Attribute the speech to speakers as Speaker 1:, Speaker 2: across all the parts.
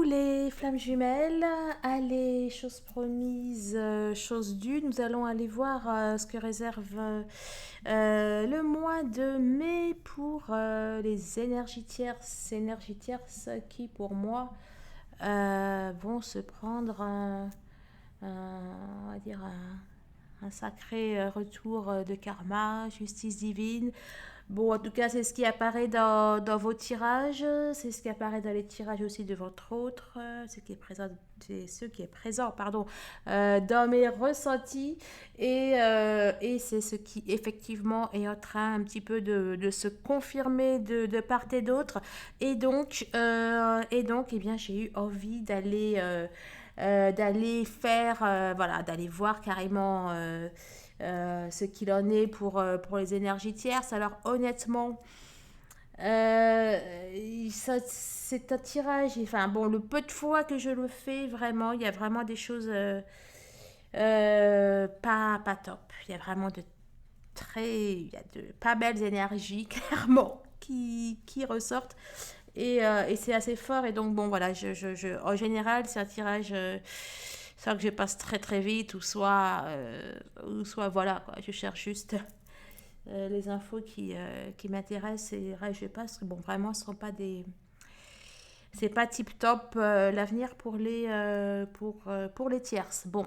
Speaker 1: les flammes jumelles, allez, chose promise, chose due, nous allons aller voir ce que réserve le mois de mai pour les énergies tierces qui pour moi vont se prendre on va dire un sacré retour de karma, justice divine. Bon, en tout cas, c'est ce qui apparaît dans vos tirages, c'est ce qui apparaît dans les tirages aussi de votre autre, c'est ce qui est présent, pardon, dans mes ressentis, et c'est ce qui effectivement est en train un petit peu de se confirmer de part et d'autre, et donc, eh bien, j'ai eu envie d'aller faire, voilà, d'aller voir carrément ce qu'il en est pour les énergies tierces. Alors honnêtement, c'est un tirage, enfin bon, le peu de fois que je le fais, vraiment, il y a vraiment des choses pas top. Il y a vraiment il y a de pas belles énergies, clairement, qui ressortent. Et c'est assez fort. Et donc, bon, voilà, en général, c'est un tirage soit que je passe très très vite, ou soit voilà, quoi, je cherche juste les infos qui m'intéressent et je passe. Parce que, bon, vraiment, ce sont pas des. C'est pas tip top l'avenir pour les tierces. Bon,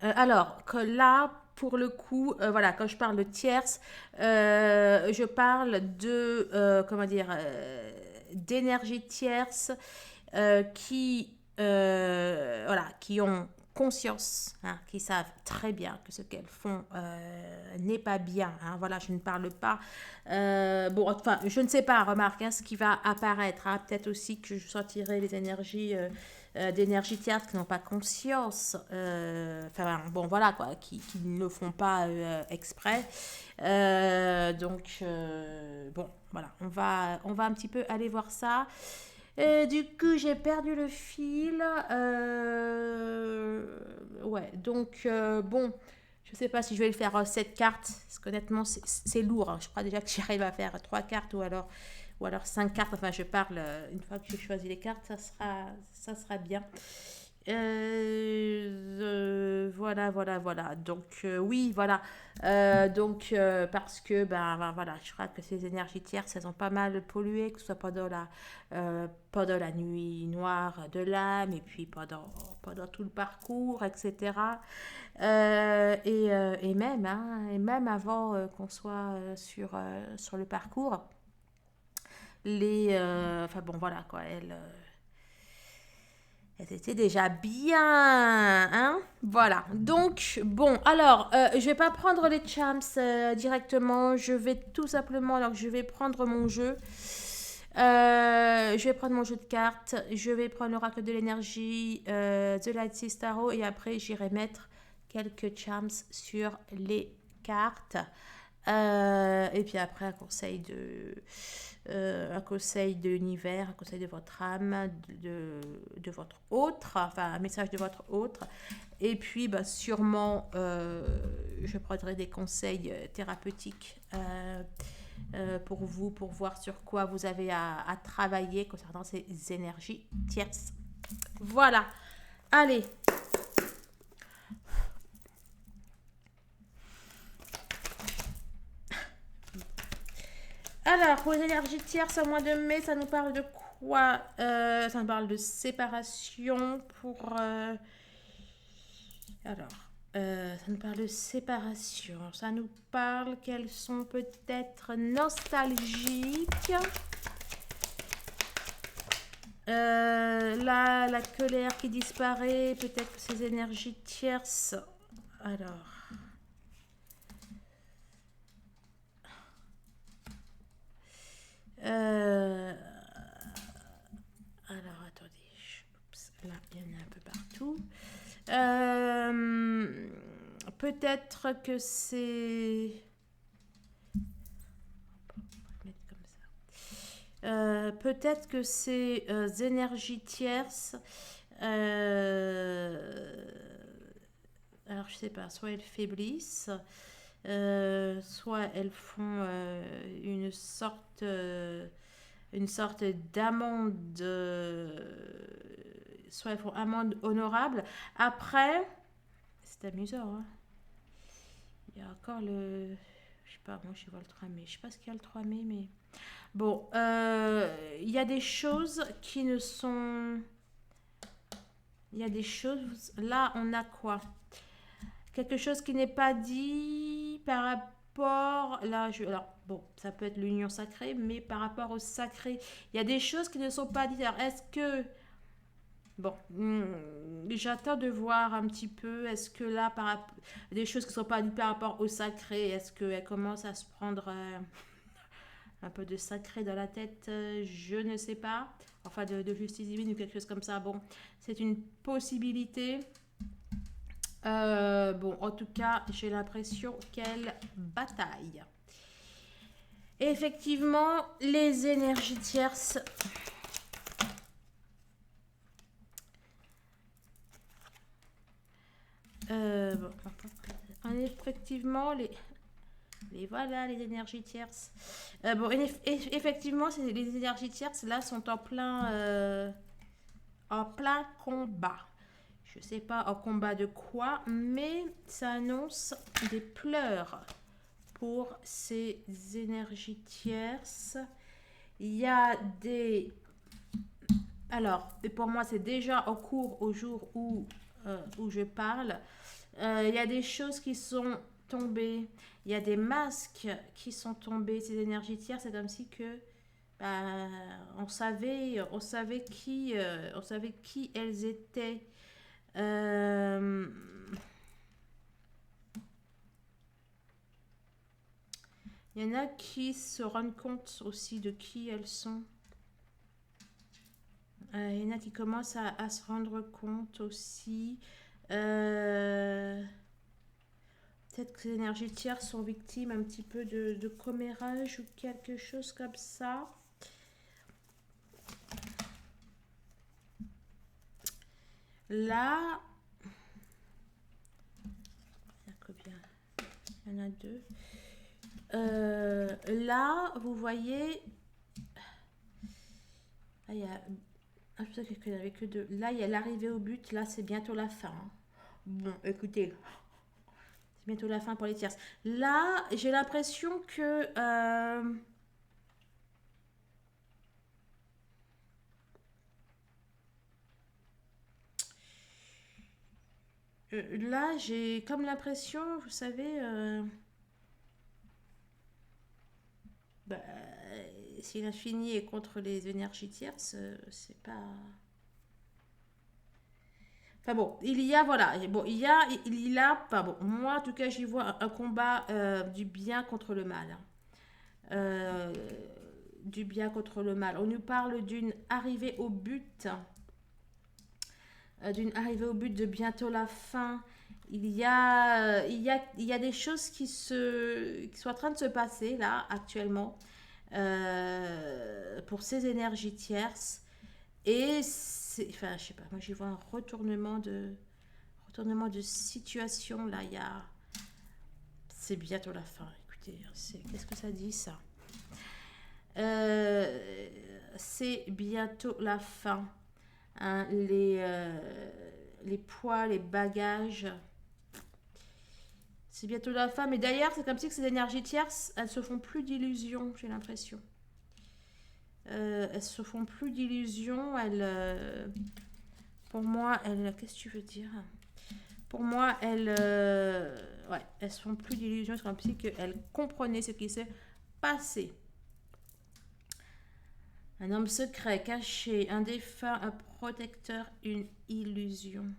Speaker 1: alors, que là, pour le coup, voilà, quand je parle de tierce, je parle comment dire, d'énergie tierce voilà, qui ont conscience, hein, qui savent très bien que ce qu'elles font n'est pas bien. Hein, voilà, je ne parle pas. Bon, enfin, je ne sais pas, remarque, hein, ce qui va apparaître. Hein, peut-être aussi que je sortirai les énergies d'énergie tierce qui n'ont pas conscience. Enfin, bon, voilà, quoi, qui ne le font pas exprès. Donc, bon, voilà, on va un petit peu aller voir ça. Du coup, j'ai perdu le fil. Ouais, donc, bon, je sais pas si je vais le faire 7 cartes, parce qu'honnêtement, c'est lourd. Hein. Je crois déjà que j'arrive à faire 3 cartes ou alors 5 cartes. Enfin, je parle, une fois que j'ai choisi les cartes, ça sera bien. Voilà, voilà, voilà. Donc, oui, voilà. Donc, parce que, ben, voilà, je crois que ces énergies tierces, elles ont pas mal pollué, que ce soit pendant la nuit noire de l'âme, et puis pendant tout le parcours, etc. Et même, hein, et même avant qu'on soit sur le parcours, enfin bon, voilà, quoi, elles étaient déjà bien, hein. Voilà. Donc, bon, alors, je vais pas prendre les champs directement. Je vais tout simplement, alors je vais prendre mon jeu. Je vais prendre mon jeu de cartes. Je vais prendre l'oracle de l'énergie, The Light Sea Tarot, et après, j'irai mettre quelques charms sur les cartes. Et puis après, un conseil de l'univers, un conseil de votre âme, de votre autre, enfin un message de votre autre. Et puis, bah, sûrement, je prendrai des conseils thérapeutiques pour vous, pour voir sur quoi vous avez à travailler concernant ces énergies tierces. Voilà. Allez. Alors, pour les énergies tierces au mois de mai, ça nous parle de quoi? Ça nous parle de séparation Alors, ça nous parle de séparation. Ça nous parle qu'elles sont peut-être nostalgiques. Là, la colère qui disparaît, peut-être que ces énergies tierces. Alors. Euh, alors, attendez. Oups, là, il y en a un peu partout. Peut-être que c'est. Peut-être que ces énergies tierces. Alors, je sais pas, soit elles faiblissent, soit elles font une sorte d'amende soit ils font amende honorable. Après, c'est amusant, hein. Il y a encore le... Je sais pas, moi je vois le 3 mai. Je sais pas ce qu'il y a le 3 mai, mais... Bon, il y a des choses qui ne sont... Il y a des choses... Là, on a quoi? Quelque chose qui n'est pas dit par rapport... Là, alors, bon, ça peut être l'union sacrée, mais par rapport au sacré, il y a des choses qui ne sont pas dites. Alors, est-ce que... Bon, j'attends de voir un petit peu, est-ce que là, des choses qui ne sont pas dites par rapport au sacré, est-ce qu'elle commence à se prendre un peu de sacré dans la tête? Je ne sais pas. Enfin, de justice divine ou quelque chose comme ça. Bon, c'est une possibilité. Bon, en tout cas, j'ai l'impression qu'elle bataille. Et effectivement, les énergies tierces... Bon, effectivement, voilà, les énergies tierces. Bon, effectivement, les énergies tierces, là, sont en plein combat. Je sais pas en combat de quoi, mais ça annonce des pleurs pour ces énergies tierces. Il y a des... Alors, pour moi, c'est déjà en cours au jour où je parle. Il y a des choses qui sont tombées. Il y a des masques qui sont tombés. Ces énergies tierces, c'est comme si que... bah, on savait qui elles étaient. Euh, Il y en a qui se rendent compte aussi de qui elles sont. Il y en a qui commencent à se rendre compte aussi. Peut-être que ces énergies tierces sont victimes un petit peu de commérage ou quelque chose comme ça. Là, il y a combien? Il y en a deux. Là, vous voyez... Ah, il y a... Ah, je pensais qu'il n'y en avait que deux. Là, il y a l'arrivée au but. Là, c'est bientôt la fin. Bon, écoutez, c'est bientôt la fin pour les tierces. Là, j'ai l'impression que... là, j'ai comme l'impression, vous savez... bah, si l'infini est contre les énergies tierces, c'est pas... Enfin bon, il y a, voilà, bon, il y a, pas bon, moi en tout cas, j'y vois un combat du bien contre le mal. Euh, du bien contre le mal. On nous parle d'une arrivée au but, de bientôt la fin. Il y a des choses qui sont en train de se passer là actuellement pour ces énergies tierces. Et enfin, je sais pas, moi j'y vois un retournement de situation là. C'est bientôt la fin. Écoutez, qu'est-ce que ça dit ça? C'est bientôt la fin. Hein, les poids, les bagages. C'est bientôt la fin. Mais d'ailleurs, c'est comme si que ces énergies tierces, elles se font plus d'illusions, j'ai l'impression. Elles se font plus d'illusions. Pour moi, qu'est-ce que tu veux dire? Pour moi, ouais, elles se font plus d'illusions. C'est comme si qu'elles comprenaient ce qui s'est passé. Un homme secret, caché, un défunt, un protecteur, une illusion.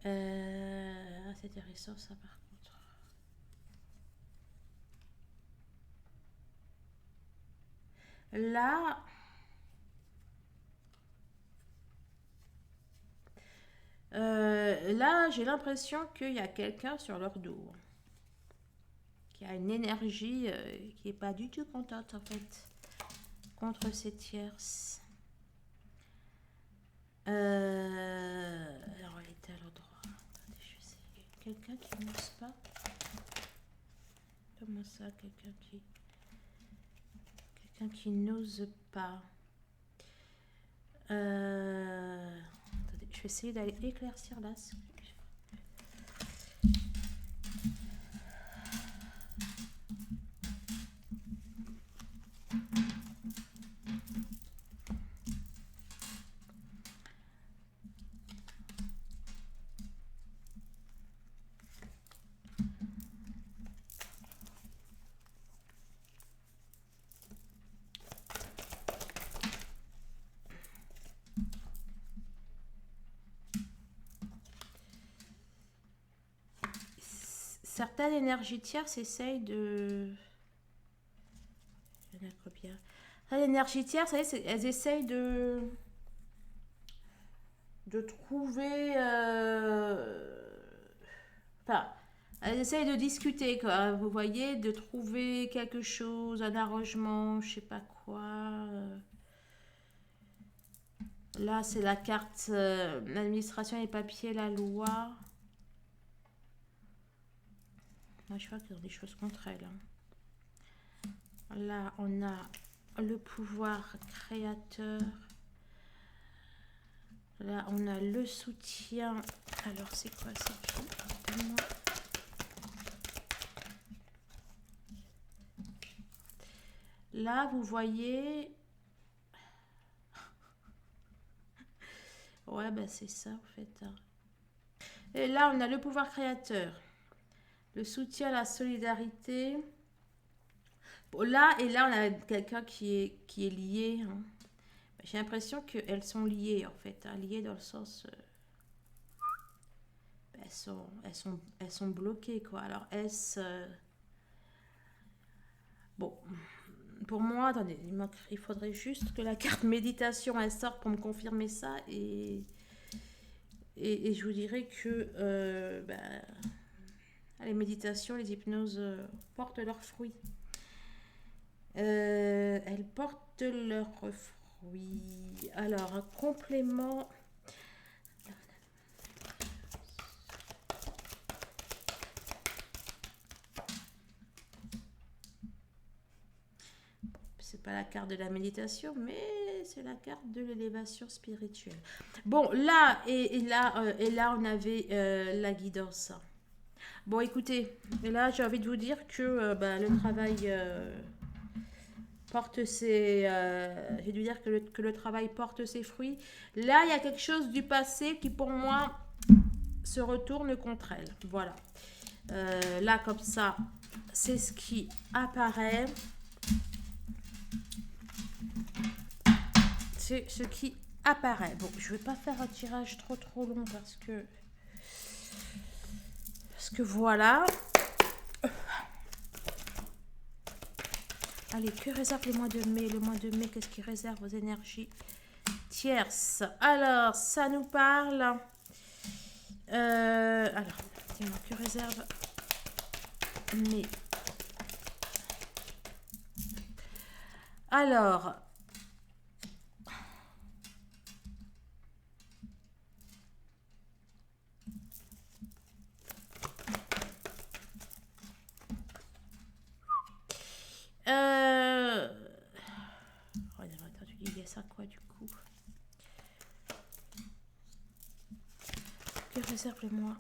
Speaker 1: C'est intéressant ça par contre. Là, là j'ai l'impression qu'il y a quelqu'un sur leur dos. Qui a une énergie qui n'est pas du tout contente en fait. Contre ces tierces. Alors, elle était à l'endroit. Attendez, je sais. Quelqu'un qui n'ose pas. Comment ça, quelqu'un qui n'ose pas. vais essayer d'aller éclaircir là. Certaines énergies tierces essayent de... Il y en a combien? Certaines énergies tierces, elles essayent de trouver... Enfin, elles essayent de discuter, quoi. Vous voyez, de trouver quelque chose, un arrangement, je sais pas quoi. Là, c'est la carte l'administration, les papiers, la loi. Là, je vois qu'il y a des choses contre elle. Là, on a le pouvoir créateur. Là, on a le soutien. Alors, c'est quoi ça? Là, vous voyez... Ouais, ben c'est ça, en fait. Et là, on a le pouvoir créateur. Le soutien à la solidarité. Bon, là, et là, on a quelqu'un qui est lié. Hein. J'ai l'impression qu'elles sont liées, en fait. Hein, liées dans le sens... elles sont bloquées, quoi. Alors, est-ce... Bon, pour moi, attendez, il faudrait juste que la carte méditation, elle sorte pour me confirmer ça. Et je vous dirais que les méditations, les hypnoses portent leurs fruits. Elles portent leurs fruits. Alors, un complément... C'est pas la carte de la méditation, mais c'est la carte de l'élévation spirituelle. Bon, là, et là, on avait la guidance. Bon, écoutez, et là, j'ai envie de vous dire que le travail porte ses... j'ai dû dire que le travail porte ses fruits. Là, il y a quelque chose du passé qui, pour moi, se retourne contre elle. Voilà. Là, comme ça, c'est ce qui apparaît. C'est ce qui apparaît. Bon, je ne vais pas faire un tirage trop long parce que voilà. Allez, que réserve le mois de mai? Le mois de mai, qu'est-ce qui réserve aux énergies tierces? Alors, ça nous parle. Alors, dis-moi, que réserve mai? Alors, attends, tu dis ça quoi du coup? Que réserve le mois?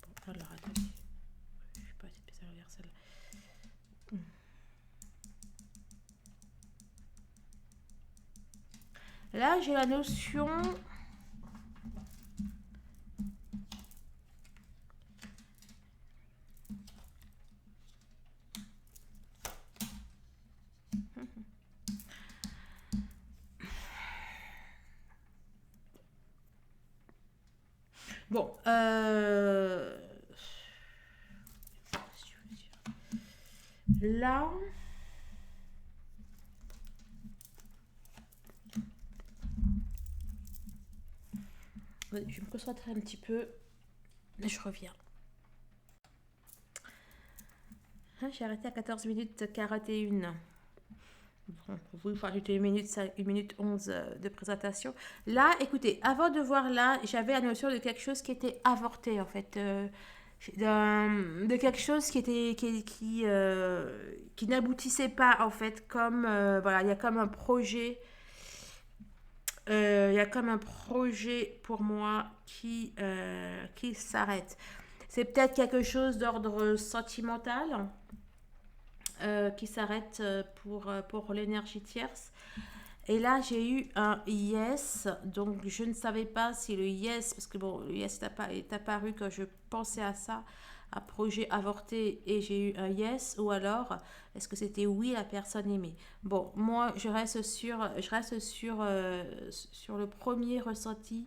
Speaker 1: Bon, alors attendez. Je suis pas spécialement vers celle-là. Là, j'ai la notion. Bon, là, je vais me concentrer un petit peu, et je reviens. J'ai arrêté à 14 minutes 41. Bon, vous rajoutez 1 minute 11 de présentation. Là, écoutez, avant de voir là, j'avais la notion de quelque chose qui était avorté en fait. De quelque chose qui n'aboutissait pas en fait. Comme, voilà, il y a comme un projet il y a comme un projet pour moi qui s'arrête. C'est peut-être quelque chose d'ordre sentimental qui s'arrête pour l'énergie tierce. Et là, j'ai eu un yes, donc je ne savais pas si le yes, parce que bon, le yes est apparu quand je pensais à ça, à projet avorté, et j'ai eu un yes, ou alors, est-ce que c'était oui, la personne aimée. Bon, moi, je reste sur le premier ressenti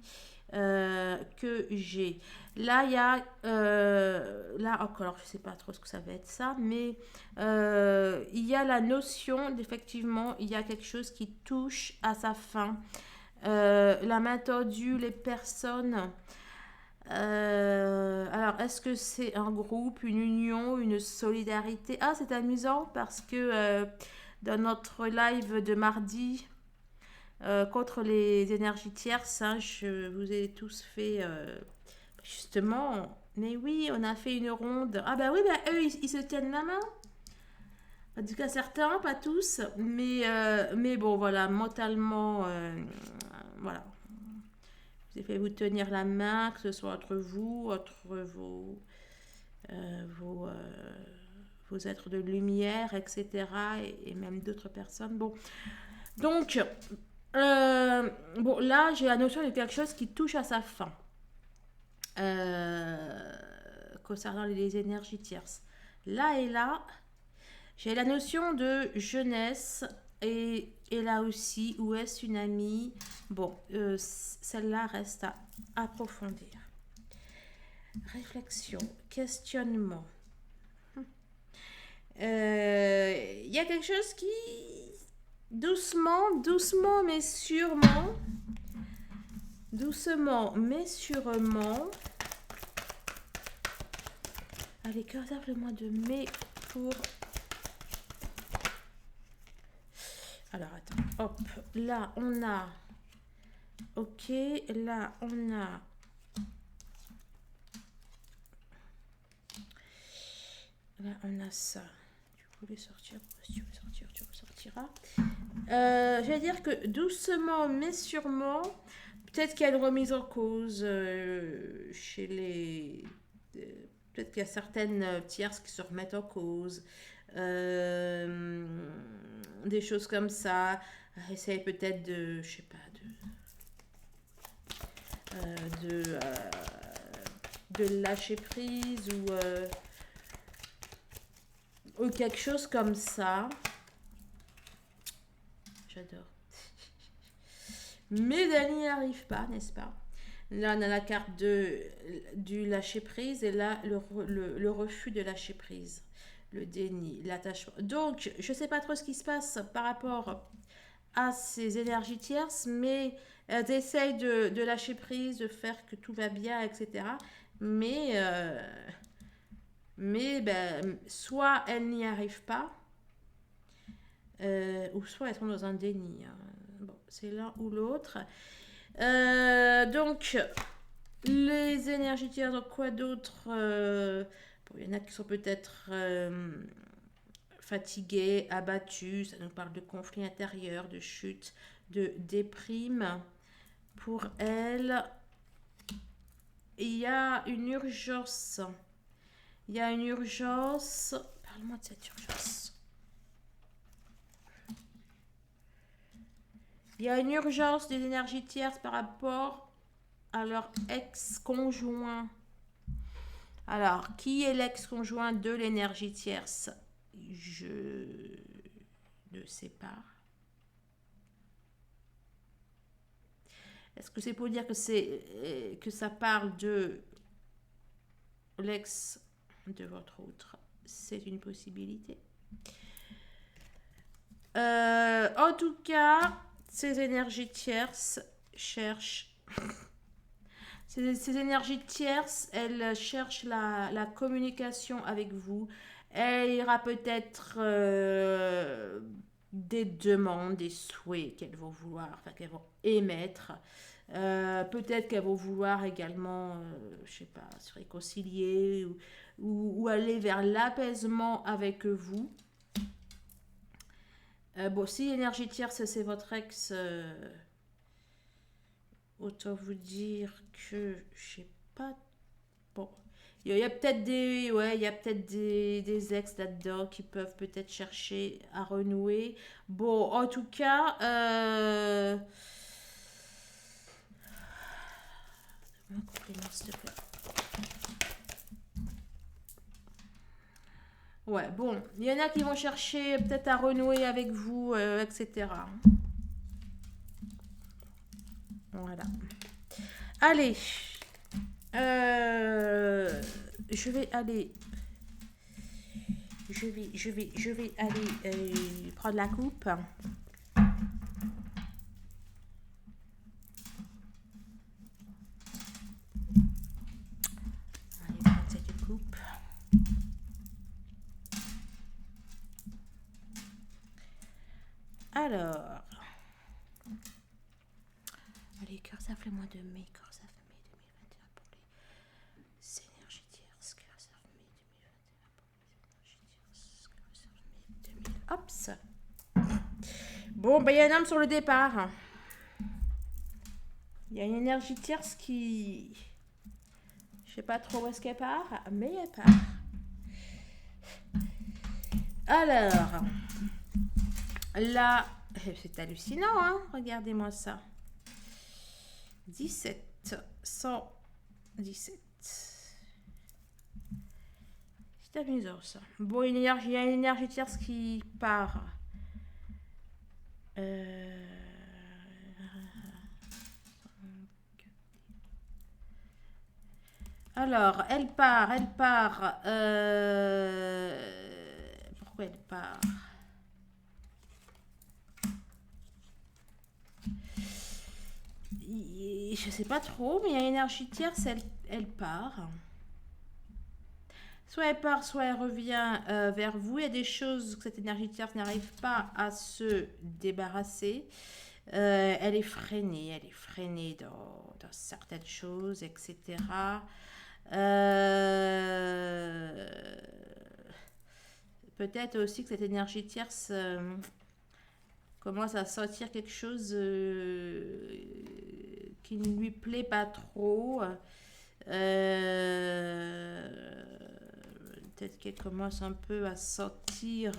Speaker 1: que j'ai. Là, il y a, là encore, je sais pas trop ce que ça va être ça, mais il y a la notion d'effectivement, il y a quelque chose qui touche à sa fin. La main tordue, les personnes. Alors, est-ce que c'est un groupe, une union, une solidarité? Ah, c'est amusant parce que dans notre live de mardi, contre les énergies tierces, hein, je vous ai tous fait justement. Mais oui, on a fait une ronde. Ah bah oui, bah eux, ils se tiennent la main. En tout cas, certains, pas tous. Mais bon, voilà, mentalement, voilà. Vous avez fait vous tenir la main, que ce soit entre vous, entre euh, vos, euh, vos êtres de lumière, etc. Et même d'autres personnes. Bon, donc, bon, là, j'ai la notion de quelque chose qui touche à sa fin. Concernant les énergies tierces. Là et là, j'ai la notion de jeunesse et là aussi, où est-ce une amie? Bon, celle-là reste à approfondir. Réflexion, questionnement. Il y a quelque chose qui, doucement mais sûrement, allez, cœur le mois de mai pour... Alors, attends, hop, là, on a... Ok, là, on a... Là, on a ça. Tu voulais sortir, si tu veux sortir, tu ressortiras. Je vais dire que doucement, mais sûrement, peut-être qu'il y a une remise en cause chez les... peut-être qu'il y a certaines tierces qui se remettent en cause. Des choses comme ça. Essaye peut-être de... Je sais pas, de lâcher prise ou quelque chose comme ça. J'adore. Mais Dani n'y arrive pas, n'est-ce pas? Là, on a la carte du lâcher prise et là, le refus de lâcher prise, le déni, l'attachement. Donc, je ne sais pas trop ce qui se passe par rapport à ces énergies tierces, mais elles essayent de lâcher prise, de faire que tout va bien, etc. Mais ben, soit elles n'y arrivent pas, ou soit elles sont dans un déni. Hein. Bon, c'est l'un ou l'autre. Donc, les énergies tierces, donc quoi d'autre bon, il y en a qui sont peut-être fatigués, abattus. Ça nous parle de conflits intérieurs, de chute, de déprime. Pour elles, il y a une urgence. Il y a une urgence. Parle-moi de cette urgence. Il y a une urgence des énergies tierces par rapport à leur ex-conjoint. Alors, qui est l'ex-conjoint de l'énergie tierce? Je ne sais pas. Est-ce que c'est pour dire que ça parle de l'ex de votre autre? C'est une possibilité. En tout cas, ces énergies tierces cherchent... Ces énergies tierces, elles cherchent la communication avec vous. Il y aura peut-être des demandes, des souhaits qu'elles vont vouloir, enfin qu'elles vont émettre. Peut-être qu'elles vont vouloir également, je sais pas, se réconcilier ou aller vers l'apaisement avec vous. Bon, si l'énergie tierce, c'est votre ex, autant vous dire que je sais pas. Bon, il y a peut-être des, ouais, il y a peut-être des ex là-dedans qui peuvent peut-être chercher à renouer. Bon, en tout cas, un complément, s'il te plaît. Ouais, bon, il y en a qui vont chercher peut-être à renouer avec vous, etc. Voilà. Allez, je vais aller, je vais aller prendre la coupe. Allez, prendre cette coupe. Alors, allez, cœur, ça fait mois de mai, cœur, ça fait mai 2021 pour les énergies tierces, cœur, ça fait mai 2021 pour les énergies tierces, cœur, ça fait mai 2000. Hop. Bon, ben, il y a un homme sur le départ. Il y a une énergie tierce qui... Je sais pas trop où est-ce qu'elle part, mais elle part. Alors, là, c'est hallucinant, hein? Regardez-moi ça. 17, 117. C'est amusant ça. Bon, il y a une énergie tierce qui part. Alors, elle part. Pourquoi elle part? Je sais pas trop, mais il y a une énergie tierce, elle part. Soit elle part, soit elle revient vers vous. Il y a des choses que cette énergie tierce n'arrive pas à se débarrasser. Elle est freinée dans certaines choses, etc. Peut-être aussi que cette énergie tierce commence à sentir quelque chose qui ne lui plaît pas trop. Peut-être qu'elle commence un peu à sentir,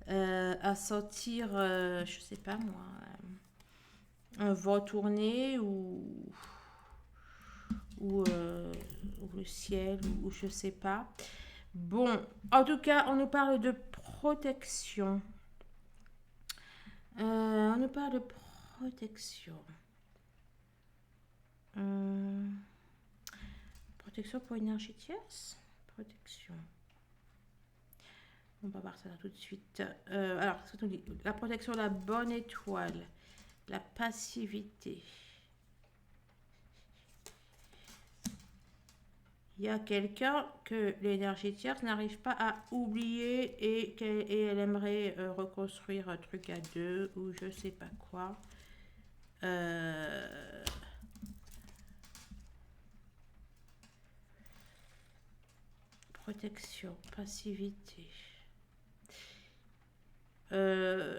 Speaker 1: je sais pas moi, un vent tourner ou le ciel ou je sais pas. Bon, en tout cas, on nous parle de protection. On nous parle de protection. Protection pour énergie tierce. Protection. On va voir ça tout de suite. Alors, la protection, la bonne étoile, la passivité. Il y a quelqu'un que l'énergie tierce n'arrive pas à oublier et elle aimerait reconstruire un truc à deux ou je sais pas quoi. Protection, passivité.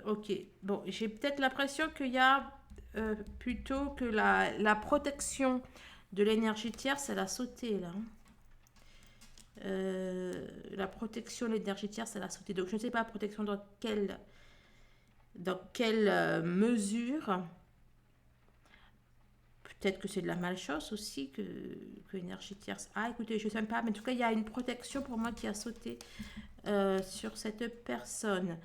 Speaker 1: Ok, bon, j'ai peut-être l'impression qu'il y a plutôt que la protection de l'énergie tierce, elle a sauté là. La protection de l'énergie tierce, elle a sauté. Donc je ne sais pas protection dans quelle mesure. Peut-être que c'est de la malchance aussi que l'énergie tierce. Ah, écoutez, je ne sais pas, mais en tout cas, il y a une protection pour moi qui a sauté sur cette personne.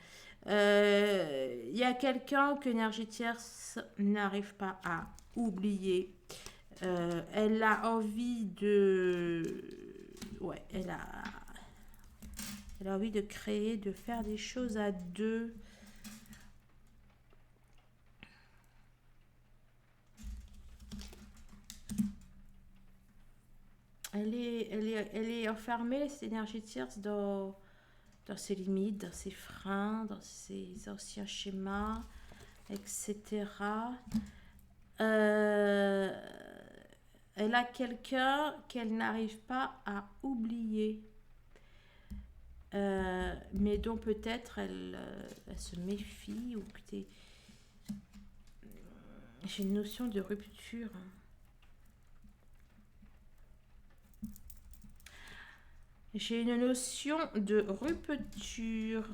Speaker 1: Il y a quelqu'un que l'énergie tierce n'arrive pas à oublier. Elle a envie de... Ouais, elle a envie de créer, de faire des choses à deux. Elle est enfermée, cette énergie tierce, dans ses limites, dans ses freins, dans ses anciens schémas, etc. Elle a quelqu'un qu'elle n'arrive pas à oublier, mais dont peut-être elle se méfie ou J'ai une notion de rupture. J'ai une notion de rupture.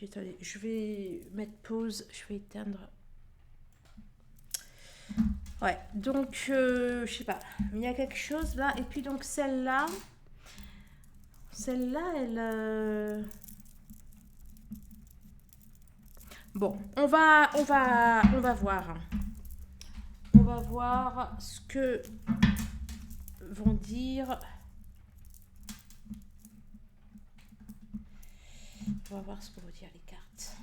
Speaker 1: Attendez, je vais mettre pause, je vais éteindre. Ouais, donc, je sais pas, il y a quelque chose là. Et puis donc celle-là, elle... Bon, on va voir. On va voir ce que vont dire... On va voir ce que vont dire les cartes.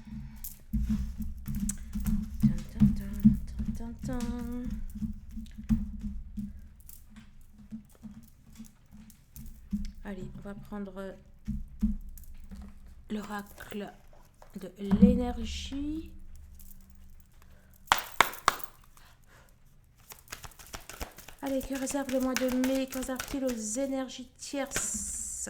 Speaker 1: Allez, on va prendre l'oracle de l'énergie. Allez, que réserve le mois de mai? Que réserve-t-il aux énergies tierces?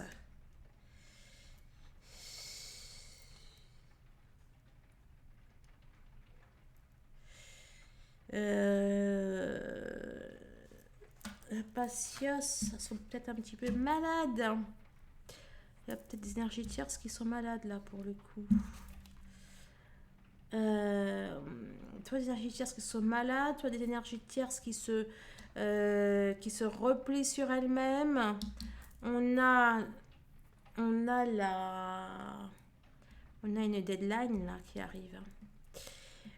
Speaker 1: Patios sont peut-être un petit peu malades. Il y a peut-être des énergies tierces qui sont malades là pour le coup. Toi des énergies tierces qui sont malades, toi des énergies tierces qui se replient sur elles-mêmes. On a une deadline là qui arrive.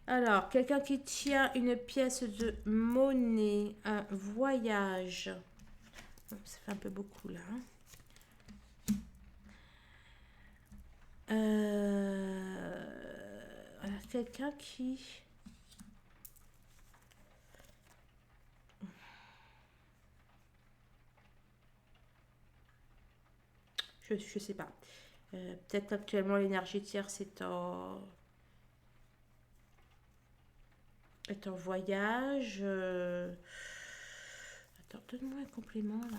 Speaker 1: Alors, quelqu'un qui tient une pièce de monnaie, un voyage. Ça fait un peu beaucoup là. Quelqu'un qui... Je sais pas. Peut-être actuellement l'énergie tierce est en voyage. Attends, donne-moi un complément là.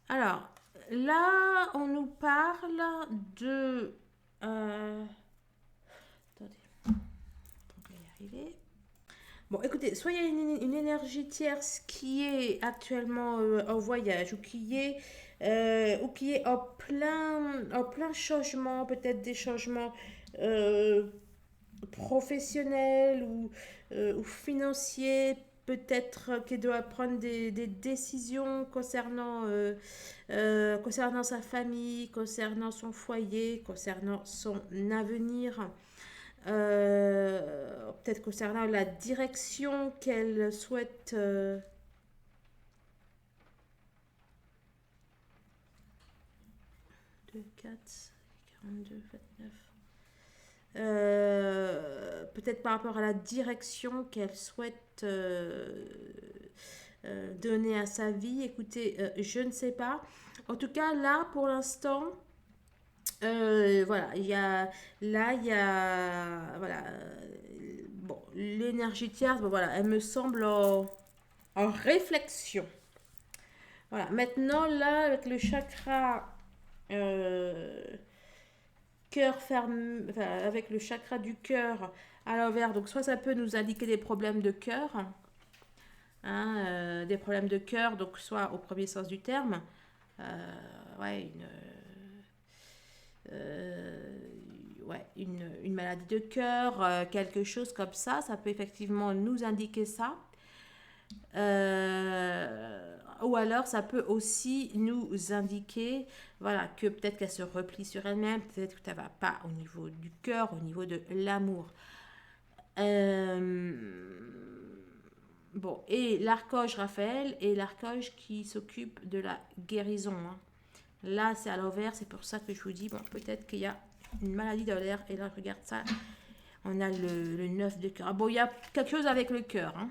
Speaker 1: Alors, là, on nous parle de... Attendez, on va y arriver. Bon, écoutez, soit il y a une énergie tierce qui est actuellement en voyage ou qui est en plein changement, peut-être des changements professionnels ou financiers, peut-être qu'il doit prendre des décisions concernant sa famille, concernant son foyer, concernant son avenir. Peut-être concernant la direction qu'elle souhaite 2, 4, 42, 29. Peut-être par rapport à la direction qu'elle souhaite donner à sa vie. Écoutez, je ne sais pas. En tout cas, là, pour l'instant, voilà, voilà, bon, l'énergie tierce, bon, voilà, elle me semble en réflexion. Voilà, maintenant, là, avec le chakra cœur ferme, enfin, avec le chakra du cœur à l'envers, donc soit ça peut nous indiquer des problèmes de cœur, hein, des problèmes de cœur, donc soit au premier sens du terme, ouais, une maladie de cœur, quelque chose comme ça peut effectivement nous indiquer ça. Ou alors ça peut aussi nous indiquer, voilà, que peut-être qu'elle se replie sur elle-même, peut-être que ça ne va pas au niveau du cœur, au niveau de l'amour. Bon, et l'archange Raphaël est l'archange qui s'occupe de la guérison, hein. Là, c'est à l'envers, c'est pour ça que je vous dis, bon, peut-être qu'il y a une maladie dans l'air. Et là, regarde ça, on a le 9 de cœur. Ah bon, il y a quelque chose avec le cœur, hein.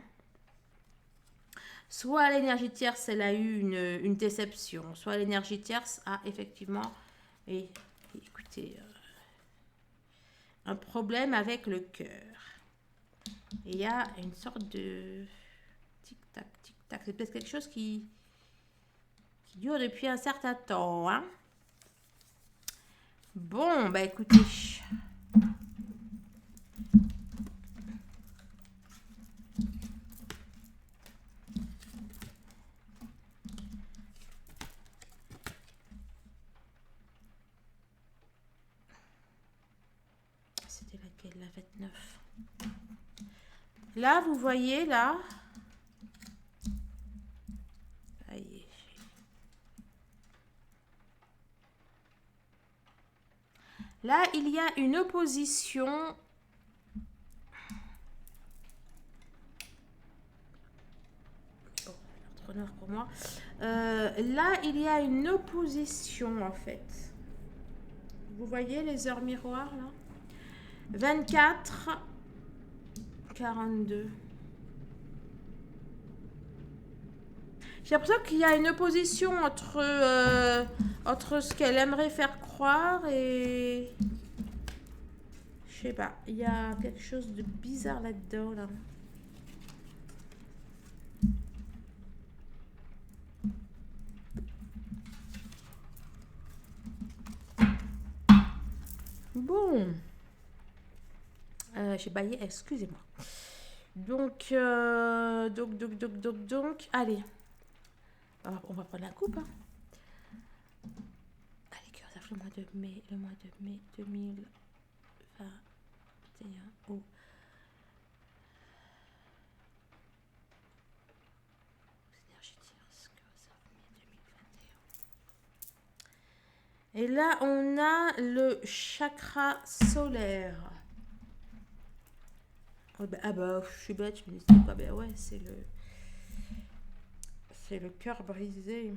Speaker 1: Soit l'énergie tierce, elle a eu une déception, soit l'énergie tierce a effectivement, et, écoutez, un problème avec le cœur. Et il y a une sorte de tic-tac, tic-tac. C'est peut-être quelque chose qui dure depuis un certain temps. Hein. Bon, bah écoutez. C'était laquelle, la 29. Là, vous voyez, là. Là, il y a une opposition. Oh, trop noir pour moi. Là, il y a une opposition, en fait. Vous voyez les heures miroirs, là 24, 42. J'ai l'impression qu'il y a une opposition entre ce qu'elle aimerait faire croire et... Je sais pas, il y a quelque chose de bizarre là-dedans, là. Bon. J'ai baillé, excusez-moi. Donc, allez. On va prendre la coupe, hein. Allez, cœur, ça fait le mois de mai 2021. Oh. Énergie tierce, mai 2021. Et là, on a le chakra solaire. Oh, ah bah, je suis bête, je me dis quoi, ben ouais, c'est le cœur brisé.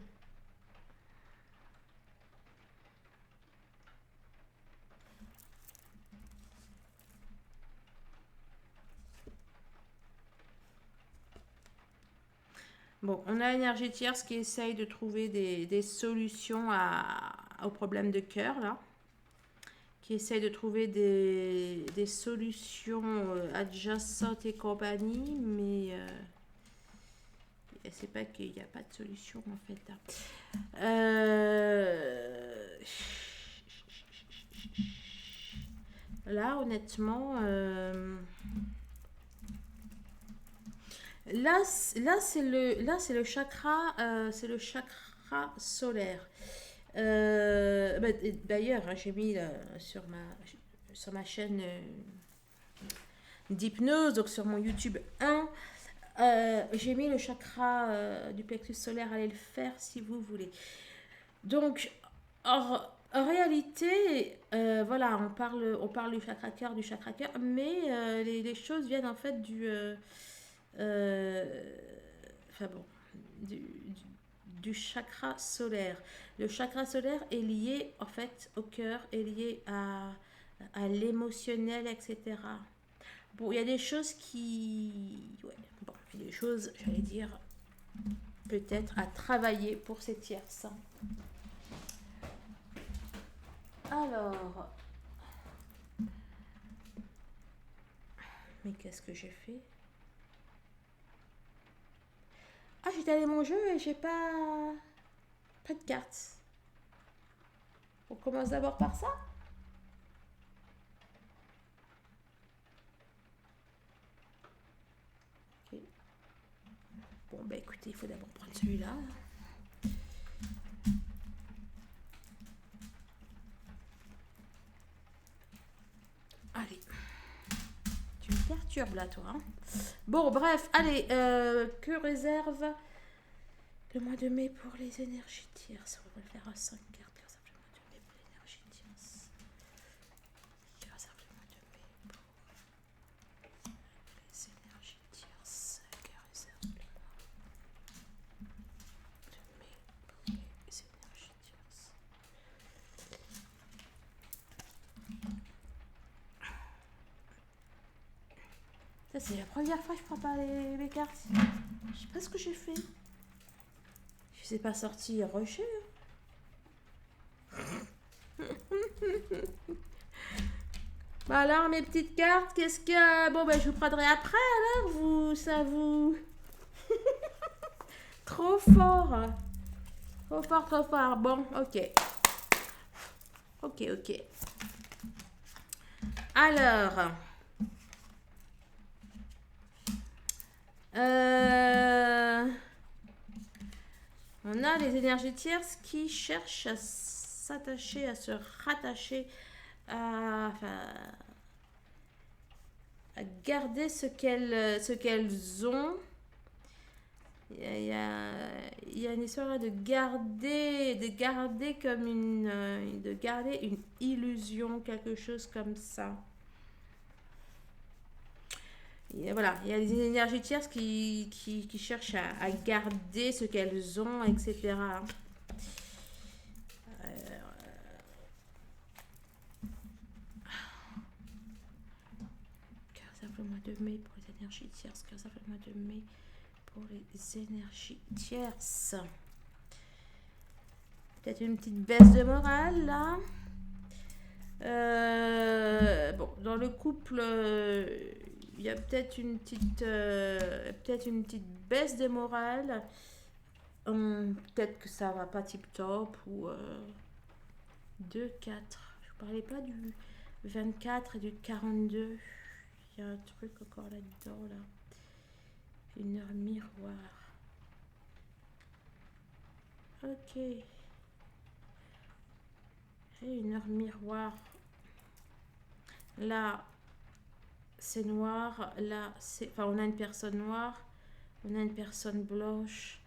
Speaker 1: Bon, on a l'énergie tierce qui essaye de trouver des solutions aux problèmes de cœur, là. Qui essaye de trouver des solutions adjacentes et compagnie, mais c'est pas qu'il n'y a pas de solution, en fait, là. Là, honnêtement... Là, c'est le chakra, solaire. D'ailleurs, hein, j'ai mis sur ma chaîne d'hypnose, donc sur mon YouTube 1, j'ai mis le chakra du plexus solaire. Allez le faire si vous voulez. Donc, en réalité, voilà, on parle du chakra cœur, mais les choses viennent en fait enfin bon, du chakra solaire. Le chakra solaire est lié en fait au cœur, est lié à l'émotionnel, etc. Bon, il y a des choses il y a des choses, j'allais dire, peut-être à travailler pour ces tierces. Alors, mais qu'est-ce que j'ai fait? Ah, j'ai allé mon jeu et j'ai pas de cartes. On commence d'abord par ça. Okay. Bon, bah écoutez, il faut d'abord prendre celui-là. Allez. Tu me perturbes là, toi. Hein. Bon, bref, allez. Que réserve le mois de mai pour les énergies tierces? On va le faire à 5 cartes. Que réserve le mois de mai pour l'énergie tierce? Que réserve le mois de mai pour les énergies tierces? Que réserve le mois de mai pour les énergies tierces? Ça, c'est la première fois que je prends pas les cartes. Je sais pas ce que j'ai fait. Je sais pas sorti rocher. Bah alors, mes petites cartes, qu'est-ce que... Bon, ben, je vous prendrai après, alors, vous... Ça vous... Trop fort. Trop fort, trop fort. Bon, ok. Ok, ok. Alors... On a les énergies tierces qui cherchent à s'attacher, à se rattacher, enfin, à garder ce qu'elles ont. Il y a une histoire de garder comme de garder une illusion, quelque chose comme ça. Et voilà, il y a des énergies tierces qui cherchent à garder ce qu'elles ont, etc. Le mois de mai pour les énergies tierces. Le mois de mai pour les énergies tierces. Peut-être une petite baisse de morale là. Bon, dans le couple, il y a peut-être une petite baisse de morale. Peut-être que ça va pas tip top ou 2, 4. Je parlais pas du 24 et du 42. Il y a un truc encore là-dedans là. Une heure miroir. Ok. Et une heure miroir. Là, c'est noir. Là, c'est... Enfin, on a une personne noire. On a une personne blanche.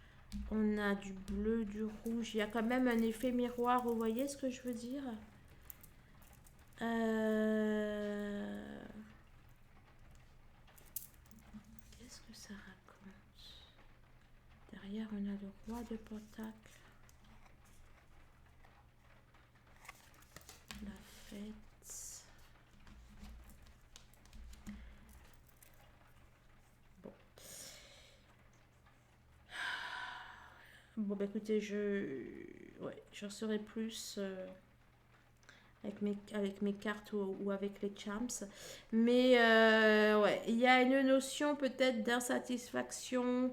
Speaker 1: On a du bleu, du rouge. Il y a quand même un effet miroir. Vous voyez ce que je veux dire? Qu'est-ce que ça raconte? Derrière, on a le roi de Pentacle. La fête. Bon. Bon, bah écoutez, j'en saurai plus avec mes cartes ou avec les charms. Mais ouais, il y a une notion peut-être d'insatisfaction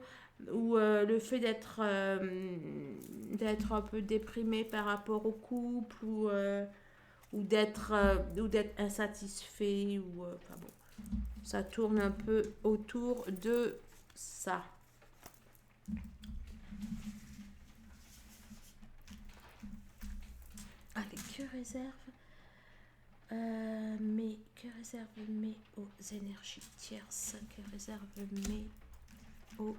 Speaker 1: ou le fait d'être un peu déprimé par rapport au couple ou d'être insatisfait ou enfin bon, ça tourne un peu autour de ça. Allez, que réserve mais aux énergies tierces, que réserve mais aux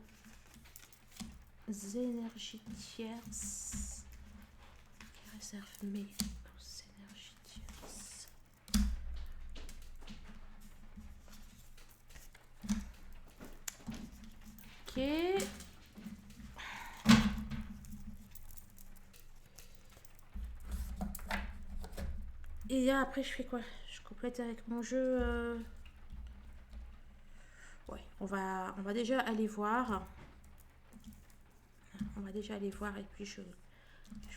Speaker 1: énergies tierces, que réserve mais aux énergies tierces. Ok. Et après, je fais quoi? Je complète avec mon jeu. Ouais, on va déjà aller voir. On va déjà aller voir et puis je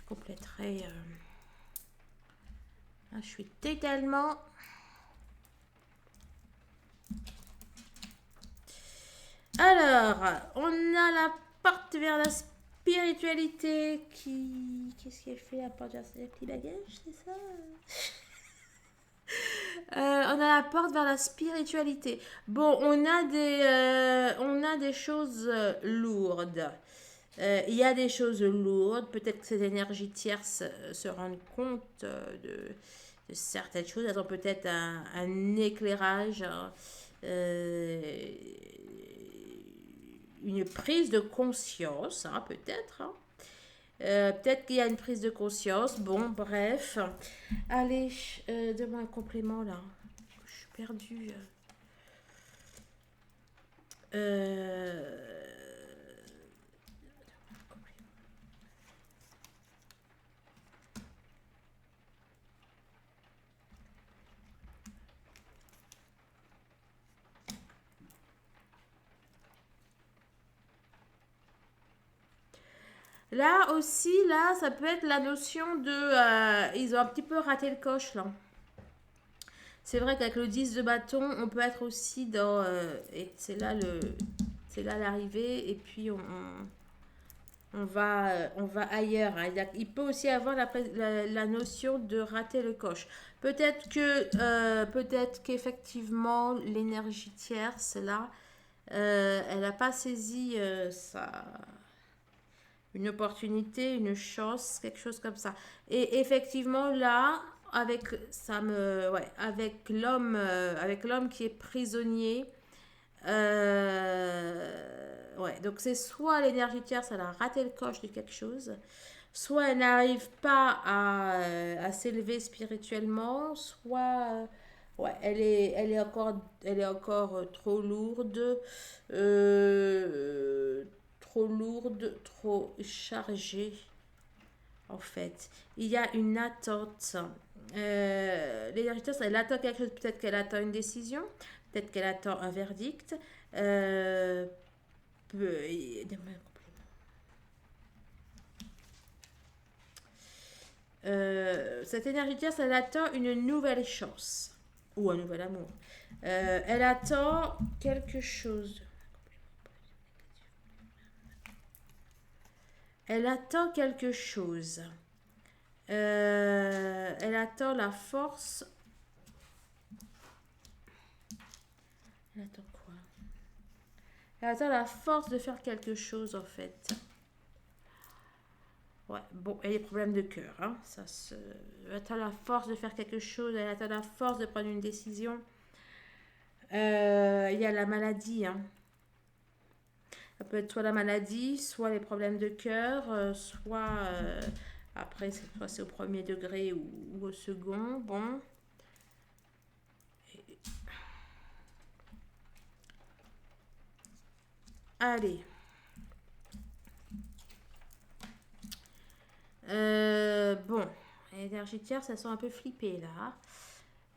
Speaker 1: compléterai. Je suis totalement. Alors, on a la porte vers la spiritualité qui... Qu'est-ce qu'elle fait la porte vers la petits bagages, c'est ça? On a la porte vers la spiritualité. Bon, on a des choses lourdes. Il y a des choses lourdes. Peut-être que ces énergies tierces se rendent compte de certaines choses. Elles ont peut-être un éclairage, une prise de conscience, hein, peut-être. Hein. Peut-être qu'il y a une prise de conscience. Bon, bref. Allez, donne-moi un complément là. Je suis perdue. Euh... Là aussi, là, ça peut être la notion de... ils ont un petit peu raté le coche, là. C'est vrai qu'avec le 10 de bâton, on peut être aussi dans... et c'est là le... C'est là l'arrivée, et puis on va ailleurs, hein. Il peut aussi avoir la notion de rater le coche. Peut-être qu'effectivement, l'énergie tierce, là, elle n'a pas saisi une opportunité, une chance, quelque chose comme ça. Et effectivement, là, avec l'homme qui est prisonnier, ouais, donc c'est soit l'énergie tierce, elle a raté le coche de quelque chose, soit elle n'arrive pas à s'élever spirituellement, soit ouais, elle est encore trop lourde, euh, trop lourde, trop chargée en fait. Il y a une attente. L'énergie tierce, elle attend quelque chose, peut-être qu'elle attend une décision, peut-être qu'elle attend un verdict. Euh, peut- cette énergie tierce, elle attend une nouvelle chance ou un nouvel amour. Elle attend quelque chose. Elle attend quelque chose. Elle attend la force. Elle attend quoi? Elle attend la force de faire quelque chose en fait. Ouais, bon, et les problèmes de cœur, hein, elle attend la force de faire quelque chose, elle attend la force de prendre une décision. Il y a la maladie, hein. Ça peut être soit la maladie, soit les problèmes de cœur, soit après, soit c'est au premier degré ou au second. Bon, allez. Bon, les énergies tierces, elles sont un peu flippées là.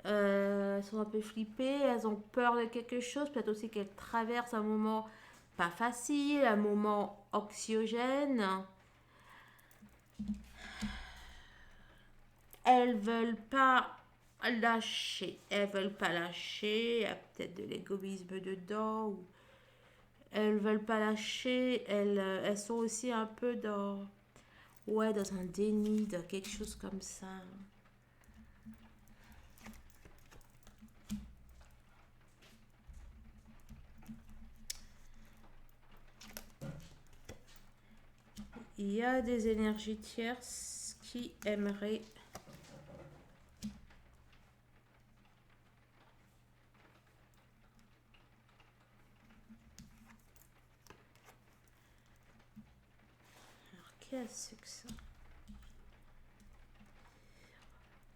Speaker 1: Elles sont un peu flippées, elles ont peur de quelque chose, peut-être aussi qu'elles traversent un moment pas facile, un moment anxiogène. Elles veulent pas lâcher, elles veulent pas lâcher, il y a peut-être de l'égoïsme dedans, ou elles veulent pas lâcher, elles sont aussi un peu ouais, dans un déni, dans quelque chose comme ça. Il y a des énergies tierces qui aimeraient qu'est-ce que ça?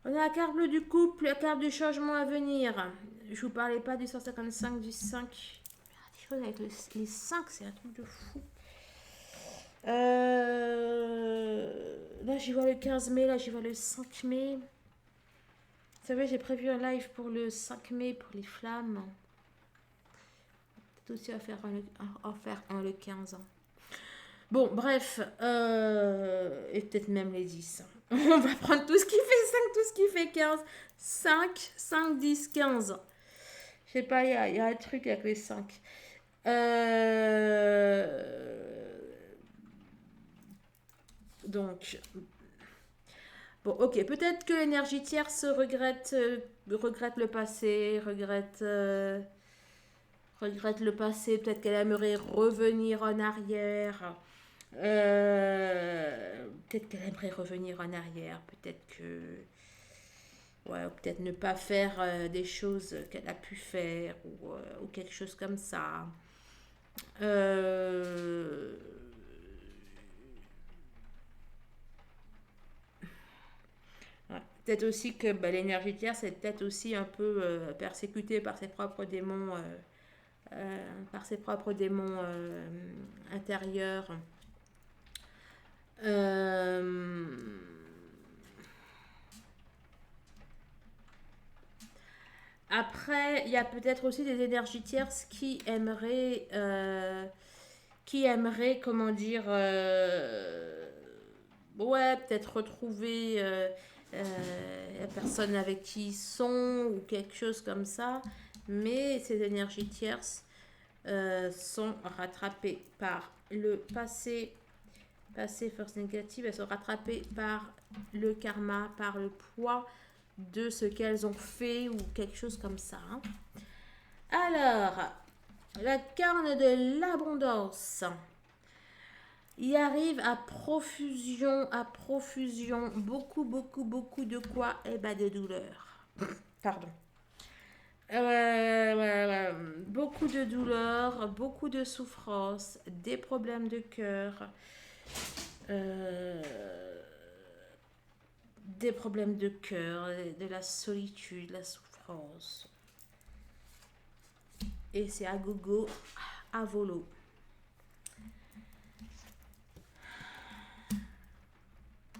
Speaker 1: On a la carte bleue du couple, la carte du changement à venir. Je vous parlais pas du 155, du 5. Des choses avec les 5, c'est un truc de fou. Là, j'y vois le 15 mai, là, j'y vois le 5 mai. Vous savez, j'ai prévu un live pour le 5 mai pour les flammes. Peut-être aussi à faire un le 15. Bon, bref, et peut-être même les 10. On va prendre tout ce qui fait 5, tout ce qui fait 15. 5, 10, 15. Je sais pas, il y a un truc avec les 5. Donc, bon, ok, peut-être que l'énergie tierce regrette le passé, regrette le passé, peut-être qu'elle aimerait revenir en arrière. Peut-être qu'elle aimerait revenir en arrière, peut-être que... Ouais, ou peut-être ne pas faire des choses qu'elle a pu faire ou quelque chose comme ça. Euh, ouais. Peut-être aussi que bah, l'énergie tierce est peut-être aussi un peu persécutée par ses propres démons, intérieurs. Euh, Après, il y a peut-être aussi des énergies tierces qui aimeraient qui aimerait, comment dire, ouais, peut-être retrouver la personne avec qui ils sont ou quelque chose comme ça. Mais ces énergies tierces sont rattrapées par le passé, force négative, elles sont rattrapées par le karma, par le poids de ce qu'elles ont fait ou quelque chose comme ça. Hein. Alors, la carne de l'abondance. Il arrive à profusion, beaucoup, beaucoup, beaucoup de quoi? Eh ben, de douleur. Pardon. Beaucoup de douleur, beaucoup de souffrance, des problèmes de cœur, euh, des problèmes de cœur, de la solitude, la souffrance. Et c'est à gogo, à volo.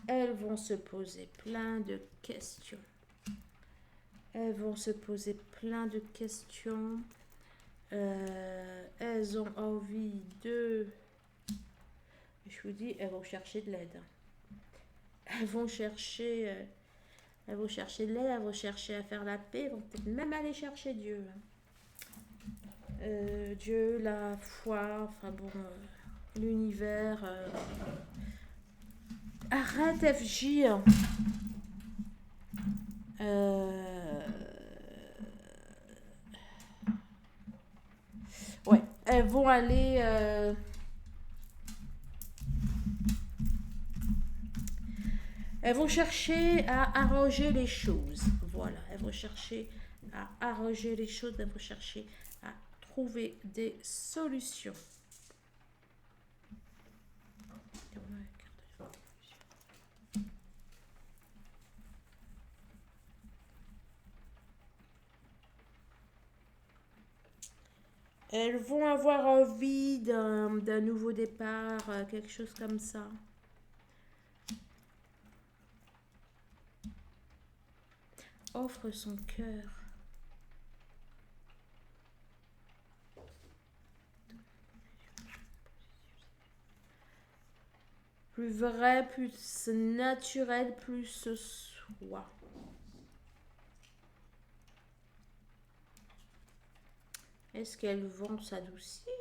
Speaker 1: Elles vont se poser plein de questions. Elles vont se poser plein de questions. Elles ont envie de... Je vous dis, elles vont chercher de l'aide. Elles vont chercher... elles vont chercher de l'aide, elles vont chercher à faire la paix, elles vont peut-être même aller chercher Dieu. Dieu, la foi, enfin bon, l'univers. Arrête FJ. Ouais, elles vont aller... elles vont chercher à arranger les choses. Voilà, elles vont chercher à arranger les choses, elles vont chercher à trouver des solutions. Elles vont avoir envie d'un nouveau départ, quelque chose comme ça. Offre son cœur. Plus vrai, plus naturel, plus soi. Est-ce qu'elles vont s'adoucir?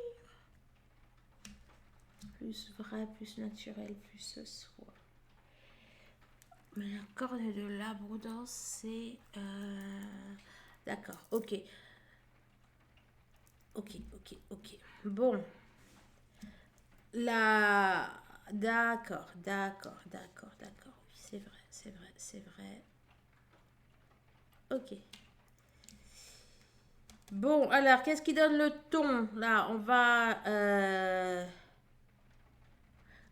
Speaker 1: Plus vrai, plus naturel, plus soi. Mais la corne de l'abondance, c'est... D'accord, ok. Ok. Bon. La... D'accord. Oui, c'est vrai. Ok. Bon, alors, qu'est-ce qui donne le ton? Là, on va...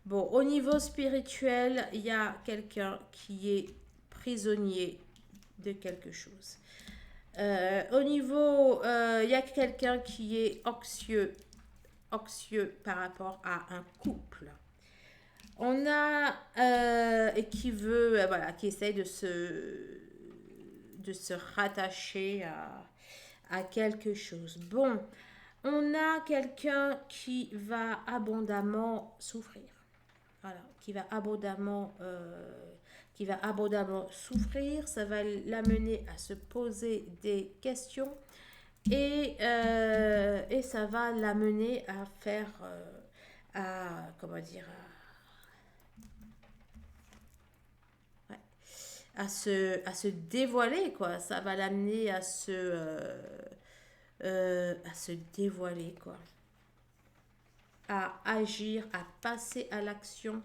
Speaker 1: Bon, au niveau spirituel, il y a quelqu'un qui est prisonnier de quelque chose. Au niveau, il y a quelqu'un qui est anxieux par rapport à un couple. On a et qui veut, voilà, qui essaye de se rattacher à quelque chose. Bon, on a quelqu'un qui va abondamment souffrir. Voilà, qui va abondamment souffrir. Ça va l'amener à se poser des questions et ça va l'amener à faire, comment dire, à se dévoiler, quoi. Ça va l'amener à se dévoiler, quoi. À agir, à passer à l'action.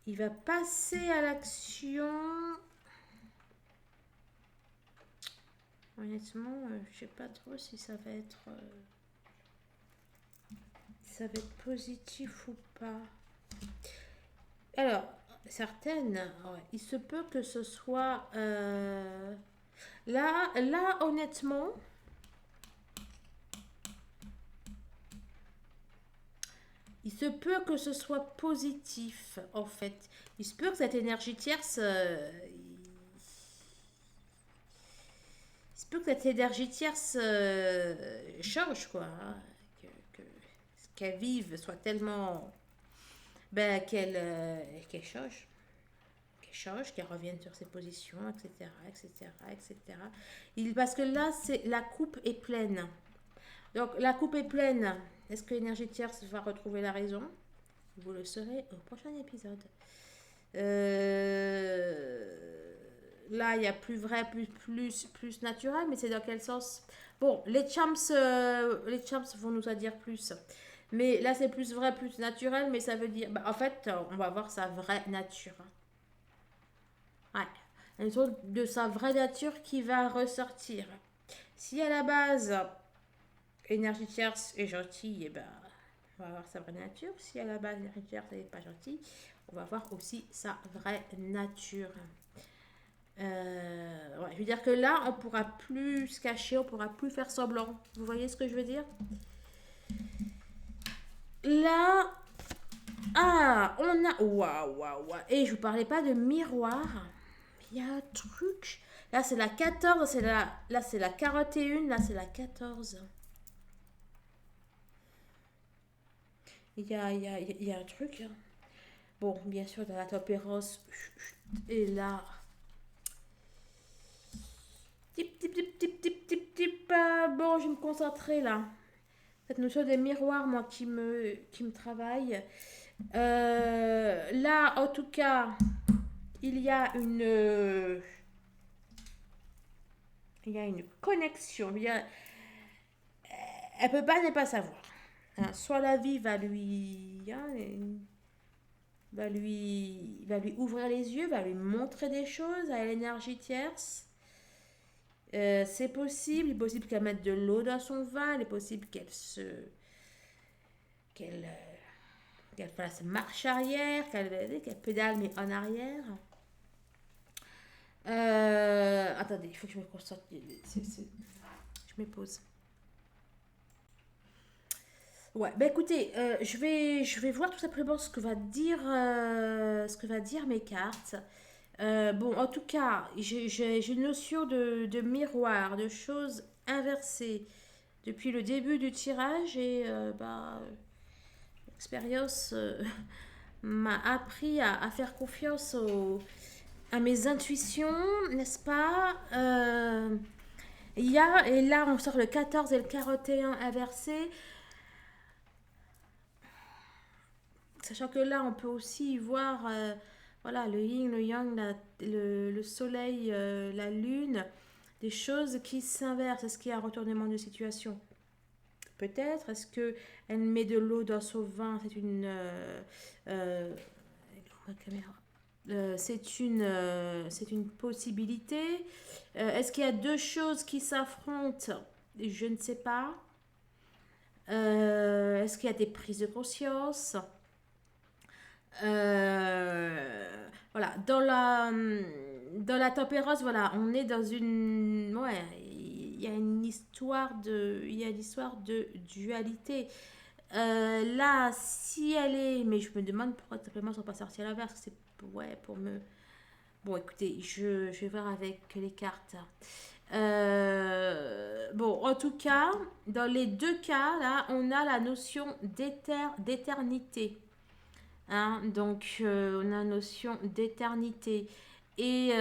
Speaker 1: Il va passer à l'action. Honnêtement, je sais pas trop si ça va être positif ou pas. Alors, certaines, ouais, il se peut que ce soit là honnêtement, Il se peut que ce soit positif, en fait. Il se peut que cette énergie tierce, il se peut que cette énergie tierce change, quoi. Hein. Que ce qu'elle vive soit tellement, ben, qu'elle change. Qu'elle change, qu'elle revienne sur ses positions, etc., etc., etc. Parce que là, la coupe est pleine. Donc, la coupe est pleine. Est-ce que l'énergie tierce va retrouver la raison? Vous le saurez au prochain épisode. Là, il y a plus vrai, plus naturel, mais c'est dans quel sens? Bon, les champs vont nous en dire plus. Mais là, c'est plus vrai, plus naturel, mais ça veut dire. Bah, en fait, on va voir sa vraie nature. Ouais. Une sorte de sa vraie nature qui va ressortir. Si à la base, énergie tierce est gentille, et ben, on va voir sa vraie nature. Si à la base, énergie tierce n'est pas gentille, on va voir aussi sa vraie nature. Ouais, je veux dire que là, on pourra plus se cacher, on pourra plus faire semblant. Vous voyez ce que je veux dire? Là, on a. Waouh, waouh, waouh. Et je vous parlais pas de miroir. Il y a un truc. Là, c'est la 14, là, c'est la 41, là, c'est la 14. Il y a un truc. Hein. Bon, bien sûr, dans la topéros. Et là. Tip, tip, tip, tip, tip, tip, tip. Bon, je vais me concentrer là. Cette notion des miroirs, moi, qui me travaille. Là, en tout cas, il y a une connexion. Elle peut pas ne pas savoir. Hein, soit la vie va lui ouvrir les yeux, va lui montrer des choses à l'énergie tierce. C'est possible, il est possible qu'elle mette de l'eau dans son vin, il est possible qu'elle fasse marche arrière, qu'elle pédale mais en arrière. Attendez, il faut que je me concentre. Je me pose. Ouais, bah écoutez, je vais voir tout simplement ce que va dire mes cartes. Bon, en tout cas, j'ai une notion de miroir, de choses inversées depuis le début du tirage et bah, l'expérience m'a appris à faire confiance à mes intuitions, n'est-ce pas? Et là, on sort le 14 et le 41 inversé. Sachant que là, on peut aussi voir voilà, le yin, le yang, le soleil, la lune, des choses qui s'inversent. Est-ce qu'il y a un retournement de situation? Peut-être. Est-ce qu'elle met de l'eau dans son vin? Euh, ma caméra. C'est une possibilité. Est-ce qu'il y a deux choses qui s'affrontent? Je ne sais pas. Est-ce qu'il y a des prises de conscience? Voilà, dans la tempérance, voilà, on est dans une, ouais, il y a une histoire de dualité. Là, si elle est, mais je me demande pourquoi simplement ils sont pas sortis à l'inverse. C'est ouais pour me. Bon, écoutez, je vais voir avec les cartes. Bon, en tout cas, dans les deux cas, là, on a la notion d'éternité. Hein, donc, on a la notion d'éternité. Ouais.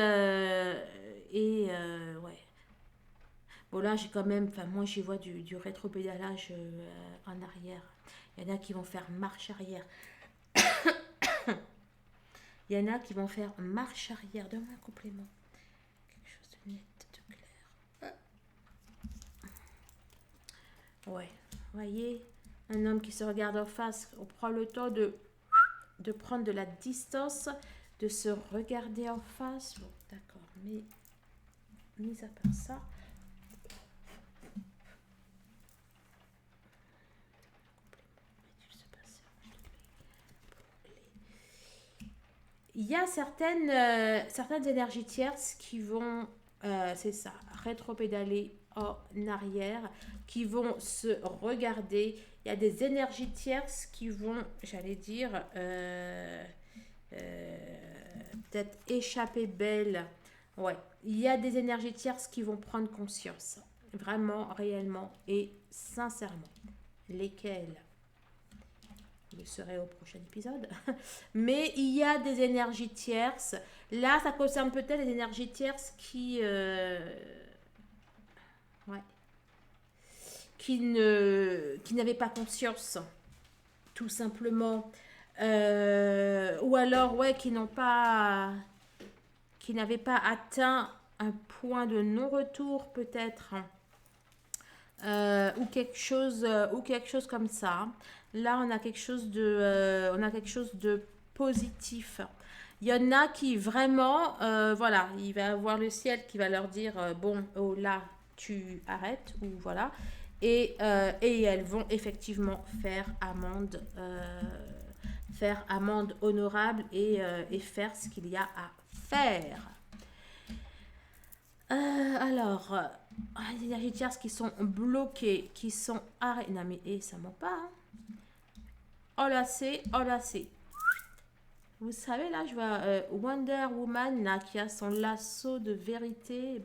Speaker 1: Bon, là, j'ai quand même. Enfin, moi, j'y vois du rétropédalage en arrière. Il y en a qui vont faire marche arrière. Il y en a qui vont faire marche arrière. Donne-moi un complément. Quelque chose de net, de clair. Ouais. Vous voyez, un homme qui se regarde en face, on prend le temps de prendre de la distance, de se regarder en face. Bon, d'accord, mais mis à part ça, il y a certaines énergies tierces qui vont, c'est ça, rétropédaler en arrière, qui vont se regarder. Il y a des énergies tierces qui vont, j'allais dire, peut-être échapper belle. Ouais, il y a des énergies tierces qui vont prendre conscience, vraiment, réellement et sincèrement. Lesquelles? Je serai au prochain épisode. Mais il y a des énergies tierces. Là, ça concerne peut-être les énergies tierces ouais, qui n'avaient pas conscience, tout simplement. Ou alors, ouais, qui n'avaient pas atteint un point de non-retour, peut-être. Ou quelque chose comme ça. Là, on a quelque chose de positif. Il y en a qui vraiment, voilà, il va avoir le ciel qui va leur dire, bon, oh là, tu arrêtes, ou voilà. Et elles vont effectivement faire amende honorable et faire ce qu'il y a à faire. Les énergies tierces qui sont bloquées, qui sont arrêtées. Non, mais ça ment pas. Hein. Oh là c'est. Vous savez, là, je vois Wonder Woman là, qui a son lasso de vérité.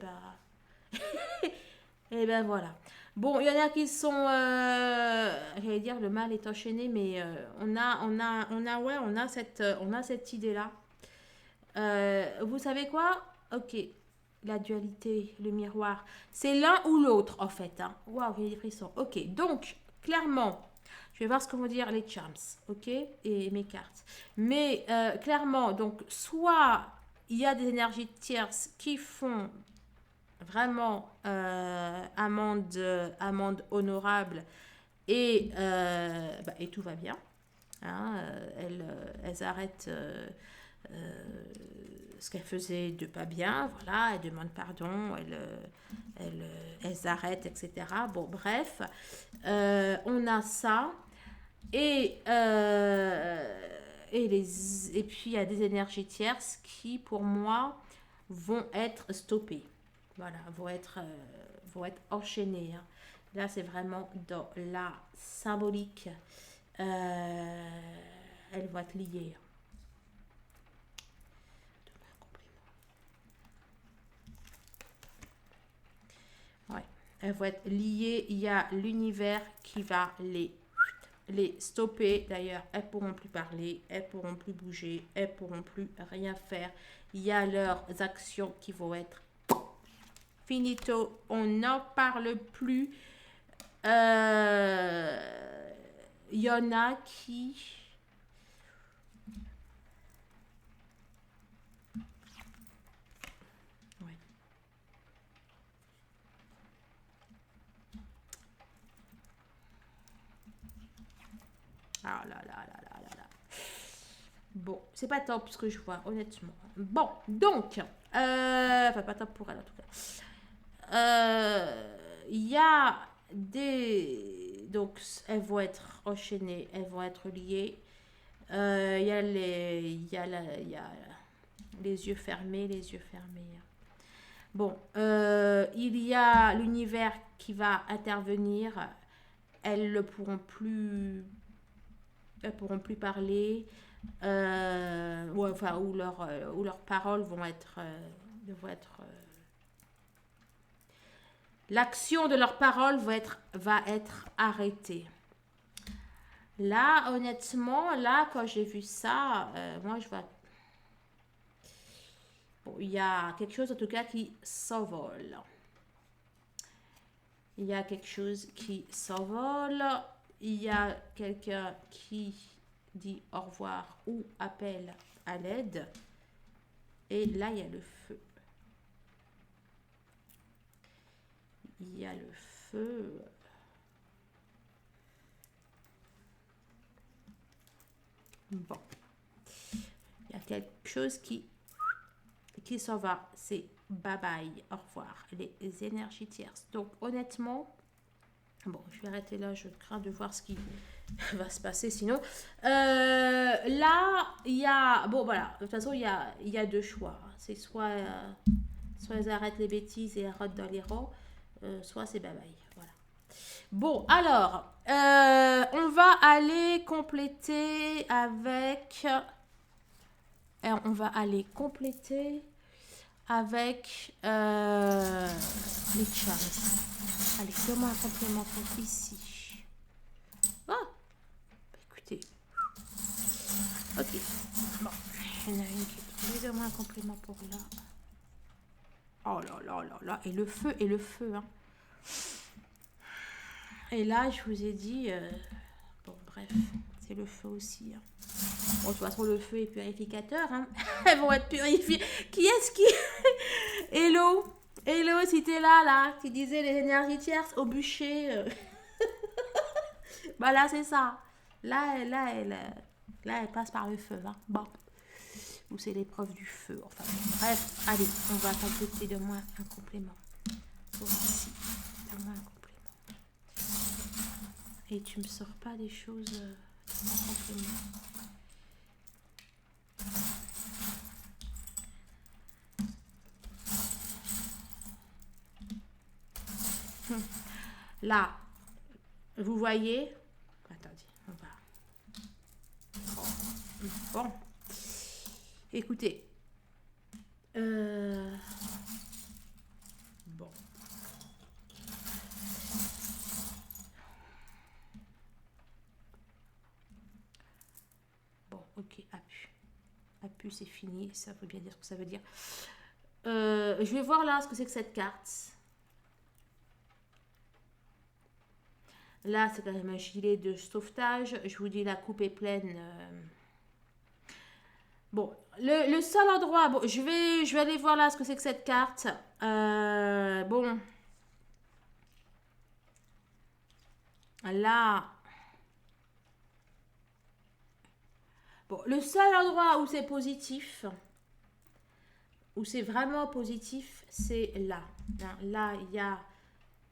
Speaker 1: Et ben voilà. Bon, il y en a qui sont. J'allais dire, le mal est enchaîné, mais on a cette idée-là. Vous savez quoi? Ok, la dualité, le miroir, c'est l'un ou l'autre en fait. Hein. Waouh, j'ai des frissons. Ok, donc clairement, je vais voir ce que vont dire les charms, ok, et mes cartes. Mais clairement, donc soit il y a des énergies tierces qui font vraiment amende honorable et tout va bien. Hein, elles arrêtent ce qu'elles faisaient de pas bien, voilà, elles demandent pardon, elles arrêtent, etc. Bon, bref, on a ça. Et, et puis, il y a des énergies tierces qui, pour moi, vont être stoppées. Voilà, vont être enchaînées. Hein. Là, c'est vraiment dans la symbolique. Elles vont être liées. Ouais, elles vont être liées. Il y a l'univers qui va les stopper. D'ailleurs, elles pourront plus parler, elles pourront plus bouger, elles pourront plus rien faire. Il y a leurs actions qui vont être finito. On n'en parle plus. Il y en a qui... Ouais. Ah là là là là là là. Bon, c'est pas top ce que je vois, honnêtement. Bon, donc, enfin pas top pour elle en tout cas. Il y a donc elles vont être enchaînées, elles vont être liées. Il y a les yeux fermés, les yeux fermés. Bon, il y a l'univers qui va intervenir. Elles ne pourront plus, elles pourront plus parler. Ouais, enfin, où leurs paroles vont être, l'action de leurs paroles va être arrêtée. Là, honnêtement, là, quand j'ai vu ça, moi, je vois. Bon, il y a quelque chose, en tout cas, qui s'envole. Il y a quelque chose qui s'envole. Il y a quelqu'un qui dit au revoir ou appelle à l'aide. Et là, il y a le feu. Il y a le feu. Bon. Il y a quelque chose qui s'en va. C'est bye bye, au revoir. Les énergies tierces. Donc, honnêtement, bon, je vais arrêter là. Je crains de voir ce qui va se passer sinon. Là, il y a... Bon, voilà. De toute façon, il y a deux choix. C'est soit elles arrêtent les bêtises et elles rotent dans les rangs. soit c'est bye bye. Voilà. Bon, alors, on va aller compléter avec... on va aller compléter avec les charms. Allez, donne-moi un complément pour ici. Ah, bah, écoutez. Ok. Bon, il y en a une qui est tombée. Donne-moi un complément pour là. Oh là là là là. Et le feu, hein. Et là, je vous ai dit... bon, bref, c'est le feu aussi, hein. Bon, de toute façon, le feu est purificateur, hein. Elles vont être purifiées. Qui est-ce qui... Hello, hello, si t'es là, qui disait les énergies tierces au bûcher. Bah là, c'est ça. Là, elle passe par le feu, hein. Bon. Ou c'est l'épreuve du feu. Enfin, bref, allez, on va compléter de moins un complément. Pour ici, de moins un complément. Et tu me sors pas des choses de moins complément. Là, vous voyez. Attendez, on va. Bon. Écoutez. Bon. Bon, ok, appu. Appu, c'est fini. Ça veut bien dire ce que ça veut dire. Je vais voir là ce que c'est que cette carte. Là, c'est quand même un gilet de sauvetage. Je vous dis, la coupe est pleine. Bon, le seul endroit... Bon, je vais aller voir là ce que c'est que cette carte. Bon. Là... Bon, le seul endroit où c'est positif, où c'est vraiment positif, c'est là. Là, il y a...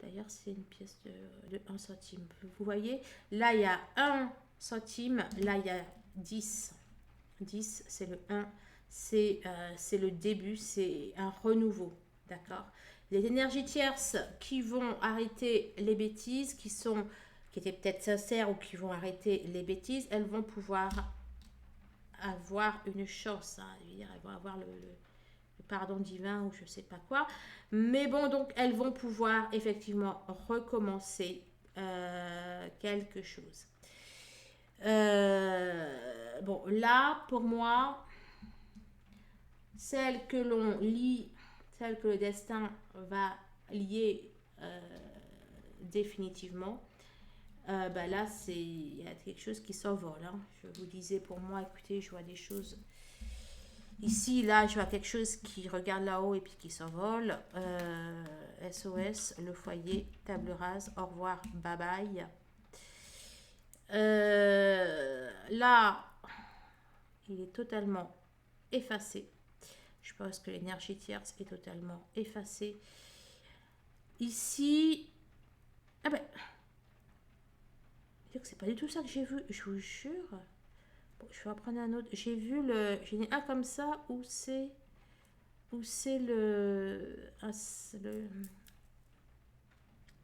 Speaker 1: D'ailleurs, c'est une pièce de 1 centime. Vous voyez, là, il y a 1 centime. Là, il y a 10. 10, c'est le 1. C'est le début, c'est un renouveau. D'accord. Les énergies tierces qui vont arrêter les bêtises, qui étaient peut-être sincères ou qui vont arrêter les bêtises, elles vont pouvoir avoir une chance. Hein. Elles vont avoir le pardon divin ou je sais pas quoi. Mais bon, donc elles vont pouvoir effectivement recommencer quelque chose. Bon, là, pour moi, celle que l'on lit, celle que le destin va lier définitivement, bah là, il y a quelque chose qui s'envole. Hein. Je vous disais, pour moi, écoutez, je vois des choses... Ici, là, je vois quelque chose qui regarde là-haut et puis qui s'envole. SOS, le foyer, table rase, au revoir, bye bye. Là, il est totalement effacé. Je pense que l'énergie tierce est totalement effacée. Ici, ah ben, c'est pas du tout ça que j'ai vu, je vous jure. Bon, je vais en prendre un autre. J'ai vu j'en ai un comme ça où c'est le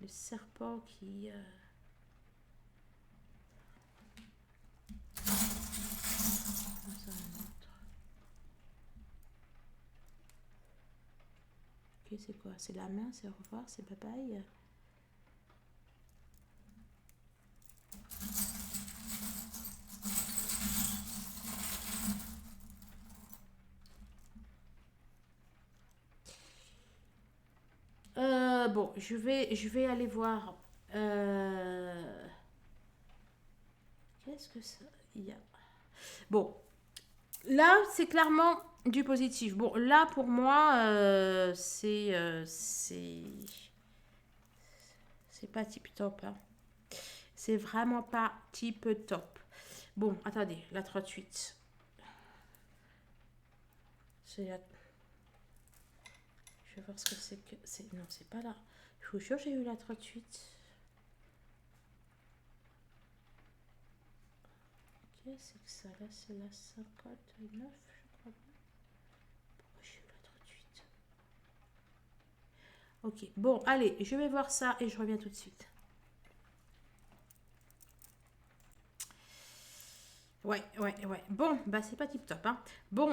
Speaker 1: serpent qui ok, c'est quoi? C'est la main, c'est au revoir, c'est bye bye. Bon, je vais aller voir. Qu'est-ce que ça il y a? Bon, là, c'est clairement du positif. Bon, là, pour moi, c'est pas tip top. Hein. C'est vraiment pas tip top. Bon, attendez, la 38. C'est la... Je vais voir ce que c'est que... Non, c'est pas là. Je vous jure, j'ai eu la 38. Qu'est-ce que ça là? C'est la 59, je crois. Pourquoi j'ai eu la 38? Ok, bon, allez, je vais voir ça et je reviens tout de suite. Ouais, ouais, ouais. Bon, bah c'est pas tip top, hein. Bon,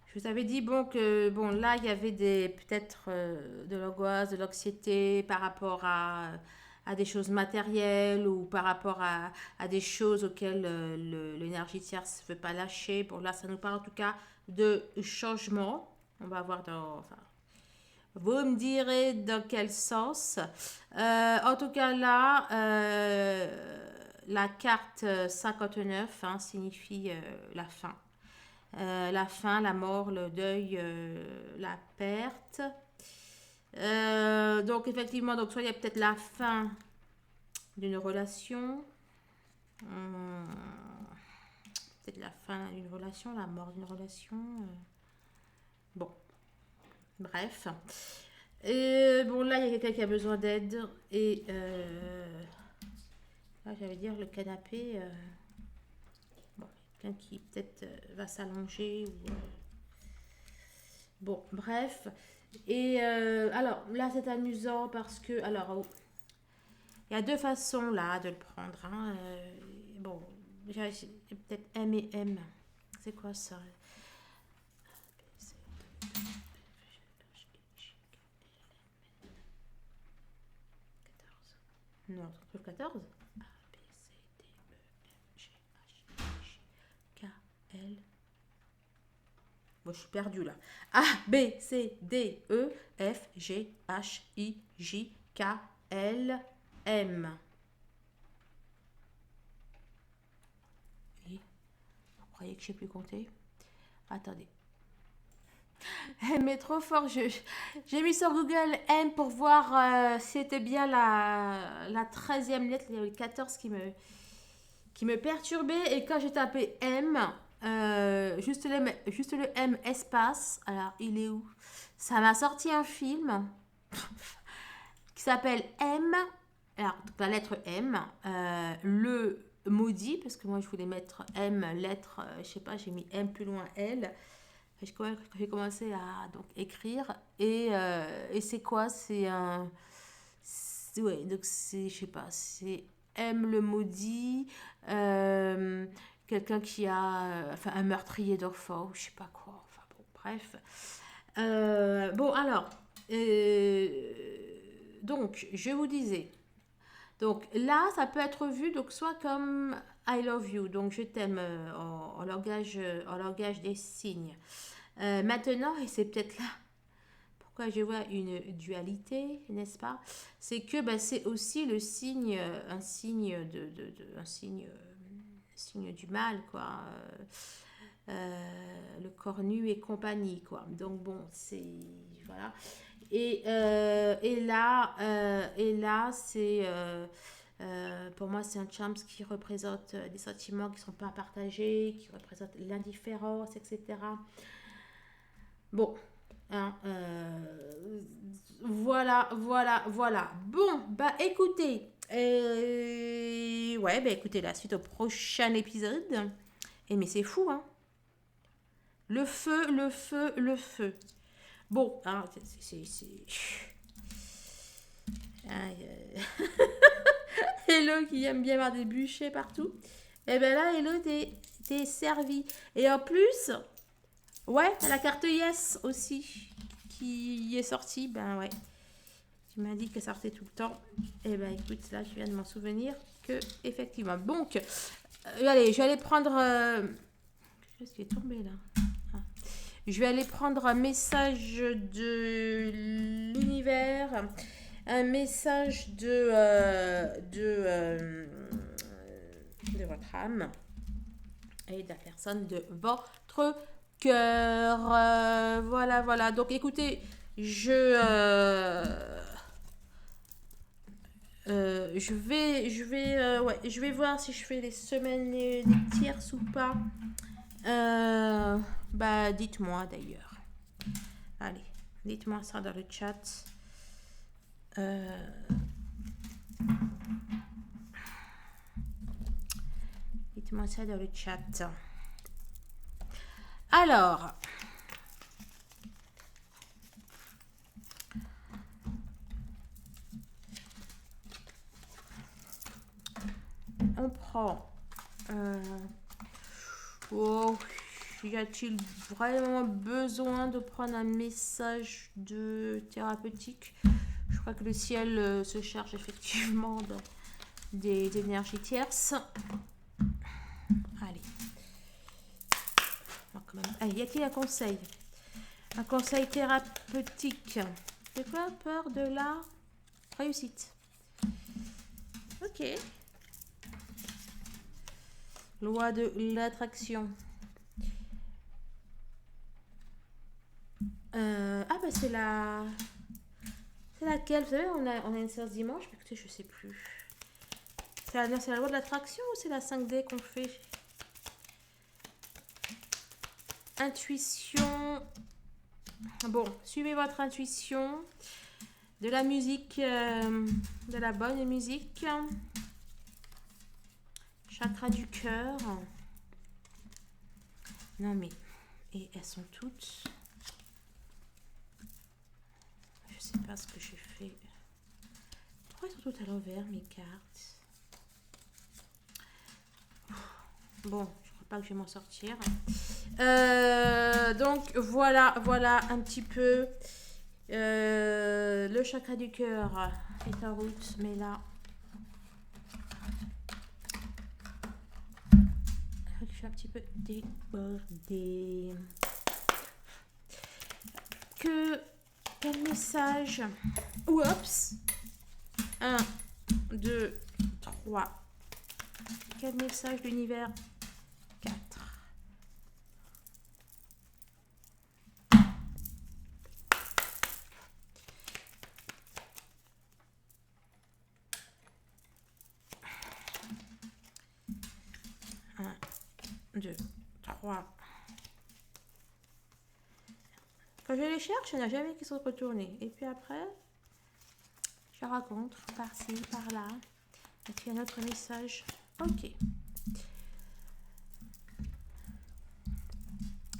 Speaker 1: je vous avais dit bon que bon là il y avait des peut-être de l'angoisse, de l'anxiété par rapport à des choses matérielles ou par rapport à des choses auxquelles l'énergie tierce ne veut pas lâcher. Bon là ça nous parle en tout cas de changement. On va voir dans enfin vous me direz dans quel sens. En tout cas là la carte 59 hein, signifie la fin. La fin, la mort, le deuil, la perte. Donc effectivement, donc soit il y a peut-être la fin d'une relation, hum, peut-être la fin d'une relation, la mort d'une relation. Bon, bref. Et bon là il y a quelqu'un qui a besoin d'aide et là j'allais dire le canapé. Bon, quelqu'un qui peut-être va s'allonger ou bon, bref. Et alors là, c'est amusant parce que, alors, oh, il y a deux façons là de le prendre. Hein. Bon, déjà, peut-être M et M. C'est quoi ça? Non, c'est le 14. A, B, C, D, E, F, G, H, I, J, K, L. Bon, je suis perdue là. A, B, C, D, E, F, G, H, I, J, K, L, M. Et vous croyez que je sais plus compter? Attendez. Mais trop fort, j'ai mis sur Google M pour voir si c'était bien la 13e lettre. Il y avait le 14 qui me perturbait. Et quand j'ai tapé M, juste le M espace, alors il est où? Ça m'a sorti un film qui s'appelle M. Alors, la lettre M, le maudit, parce que moi je voulais mettre M, lettre, je sais pas, j'ai mis M plus loin L. J'ai commencé à donc écrire et c'est quoi? C'est un ouais donc c'est je sais pas c'est M le maudit quelqu'un qui a enfin un meurtrier d'enfant je sais pas quoi enfin bon bref bon alors donc je vous disais donc là ça peut être vu donc soit comme I love you donc je t'aime en langage des signes. Maintenant, et c'est peut-être là pourquoi je vois une dualité, n'est-ce pas? C'est que bah, c'est aussi le signe, un signe un signe, signe du mal, quoi. Le corps nu et compagnie, quoi. Donc bon, c'est voilà. Et là, c'est pour moi, c'est un charms qui représente des sentiments qui ne sont pas partagés, qui représente l'indifférence, etc. Bon, hein, voilà, voilà, voilà. Bon, bah écoutez, ouais, bah écoutez, la suite au prochain épisode. Et mais c'est fou, hein. Le feu, le feu, le feu. Bon, hein, Aïe, Hello qui aime bien avoir des bûchers partout. Et ben là, Hello, t'es servi. Et en plus, ouais, t'as la carte Yes aussi qui est sortie. Ben ouais, tu m'as dit qu'elle sortait tout le temps. Et ben écoute, là, je viens de m'en souvenir que effectivement. Donc, allez, je vais aller prendre. Qu'est-ce qui est tombé là? Ah. Je vais aller prendre un message de l'univers, un message de votre âme et de la personne de votre cœur. Voilà, voilà. Donc écoutez, je vais voir si je fais les semaines des tierces ou pas. Bah, dites-moi d'ailleurs. Allez, dites-moi ça dans le chat. Dites-moi ça dans le chat. Alors, prend. Oh, y a-t-il vraiment besoin de prendre un message de thérapeutique? Je crois que le ciel se charge effectivement des énergies tierces. Allez. Quand même. Allez, y a-t-il un conseil? Un conseil thérapeutique. C'est quoi? Peur de la réussite. Ok. Loi de l'attraction. Ah bah c'est la... C'est laquelle? Vous savez, on a une séance dimanche, mais écoutez, je sais plus. C'est la loi de l'attraction ou c'est la 5D qu'on fait? Intuition. Bon, suivez votre intuition. De la musique, de la bonne musique. Chakra du cœur. Non mais, et elles sont toutes... Je sais pas ce que j'ai fait. Pourquoi elles sont toutes à l'envers, mes cartes? Bon, je crois pas que je vais m'en sortir. Donc, voilà un petit peu. Le chakra du cœur est en route, mais là... Je suis un petit peu débordée. Quel message? Oups. 1, 2, 3. Quel message de l'univers? 4. Un, 2, 3. Quand je les cherche, il n'y en a jamais qui sont retournés. Et puis après, je raconte par-ci, par-là. Et puis un autre message. Ok.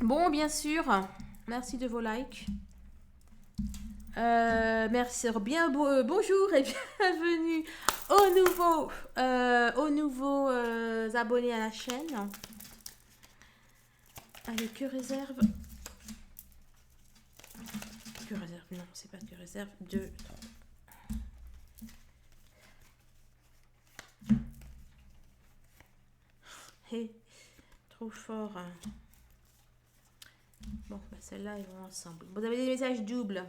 Speaker 1: Bon, bien sûr, merci de vos likes. Merci. Bonjour et bienvenue aux nouveaux abonnés à la chaîne. Allez, que réserve? Que réserve? Non, c'est pas que réserve. 2, 3. Hey, trop fort. Bon, bah celles-là, ils vont ensemble. Vous avez des messages doubles.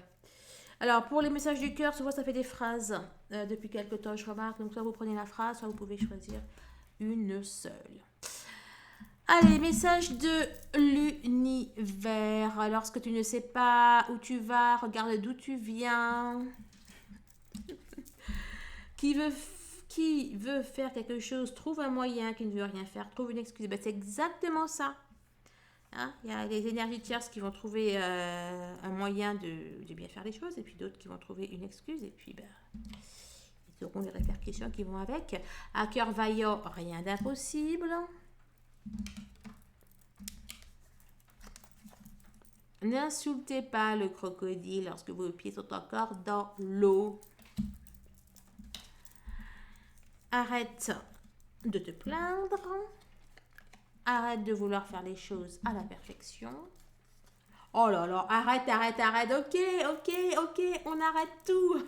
Speaker 1: Alors, pour les messages du cœur, souvent, ça fait des phrases. Depuis quelques temps, je remarque. Donc, soit vous prenez la phrase, soit vous pouvez choisir une seule. Allez, message de l'univers. Lorsque tu ne sais pas où tu vas, regarde d'où tu viens. Qui veut faire quelque chose, trouve un moyen. Qui ne veut rien faire, trouve une excuse. Ben, c'est exactement ça. Hein, il y a les énergies tierces qui vont trouver un moyen de bien faire les choses, et puis d'autres qui vont trouver une excuse, et puis ben, ils auront les répercussions qui vont avec. À cœur vaillant, rien d'impossible. N'insultez pas le crocodile lorsque vos pieds sont encore dans l'eau. Arrête de te plaindre. Arrête de vouloir faire les choses à la perfection. Oh là là, arrête. Ok, on arrête tout.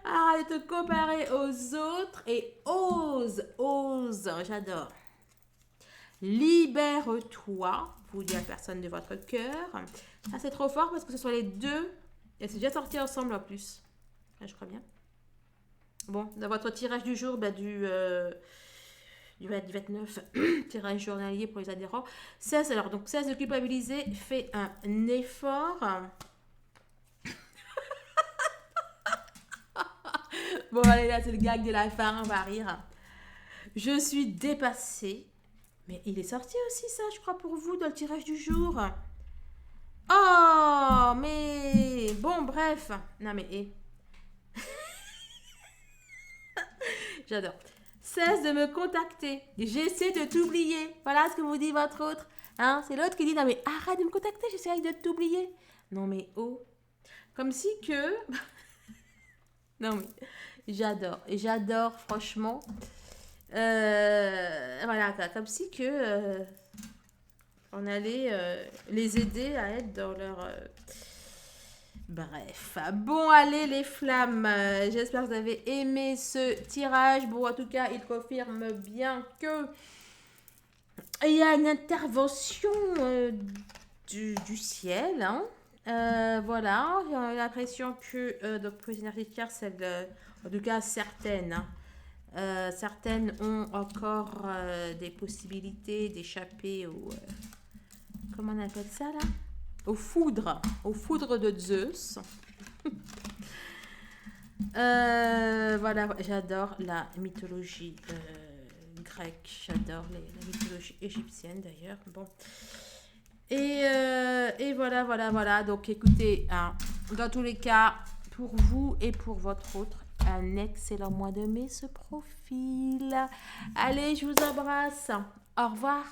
Speaker 1: Arrête de te comparer aux autres et ose, j'adore. Libère-toi, vous dit la personne de votre cœur. Ça, c'est trop fort parce que ce sont les deux. Et c'est déjà sorti ensemble en plus. Là, je crois bien. Bon, dans votre tirage du jour, bah, du 29, tirage journalier pour les adhérents. 16, alors, donc 16 de culpabiliser, fais un effort. Bon, allez, là, c'est le gag de la fin, on va rire. Je suis dépassée. Mais il est sorti aussi, ça, je crois, pour vous, dans le tirage du jour. Oh, mais... Bon, bref. Non, mais... J'adore. Cesse de me contacter. J'essaie de t'oublier. Voilà ce que vous dit votre autre. Hein, c'est l'autre qui dit, non, mais arrête de me contacter, j'essaie de t'oublier. Non, mais oh. Comme si que... Non, mais j'adore, franchement. Voilà, quoi, comme si que on allait les aider à être dans leur... Bref, bon allez les flammes, j'espère que vous avez aimé ce tirage. Bon, en tout cas, il confirme bien que il y a une intervention du ciel, hein. Voilà, j'ai l'impression que donc Prisoner Teacher, c'est en tout cas certaines, hein. Certaines ont encore des possibilités d'échapper au comment on appelle ça là? Aux foudres de Zeus. Voilà, j'adore la mythologie grecque, j'adore la mythologie égyptienne d'ailleurs. Bon. Et voilà. Donc écoutez, hein, dans tous les cas, pour vous et pour votre autre, un excellent mois de mai se profile. Allez, je vous embrasse. Au revoir.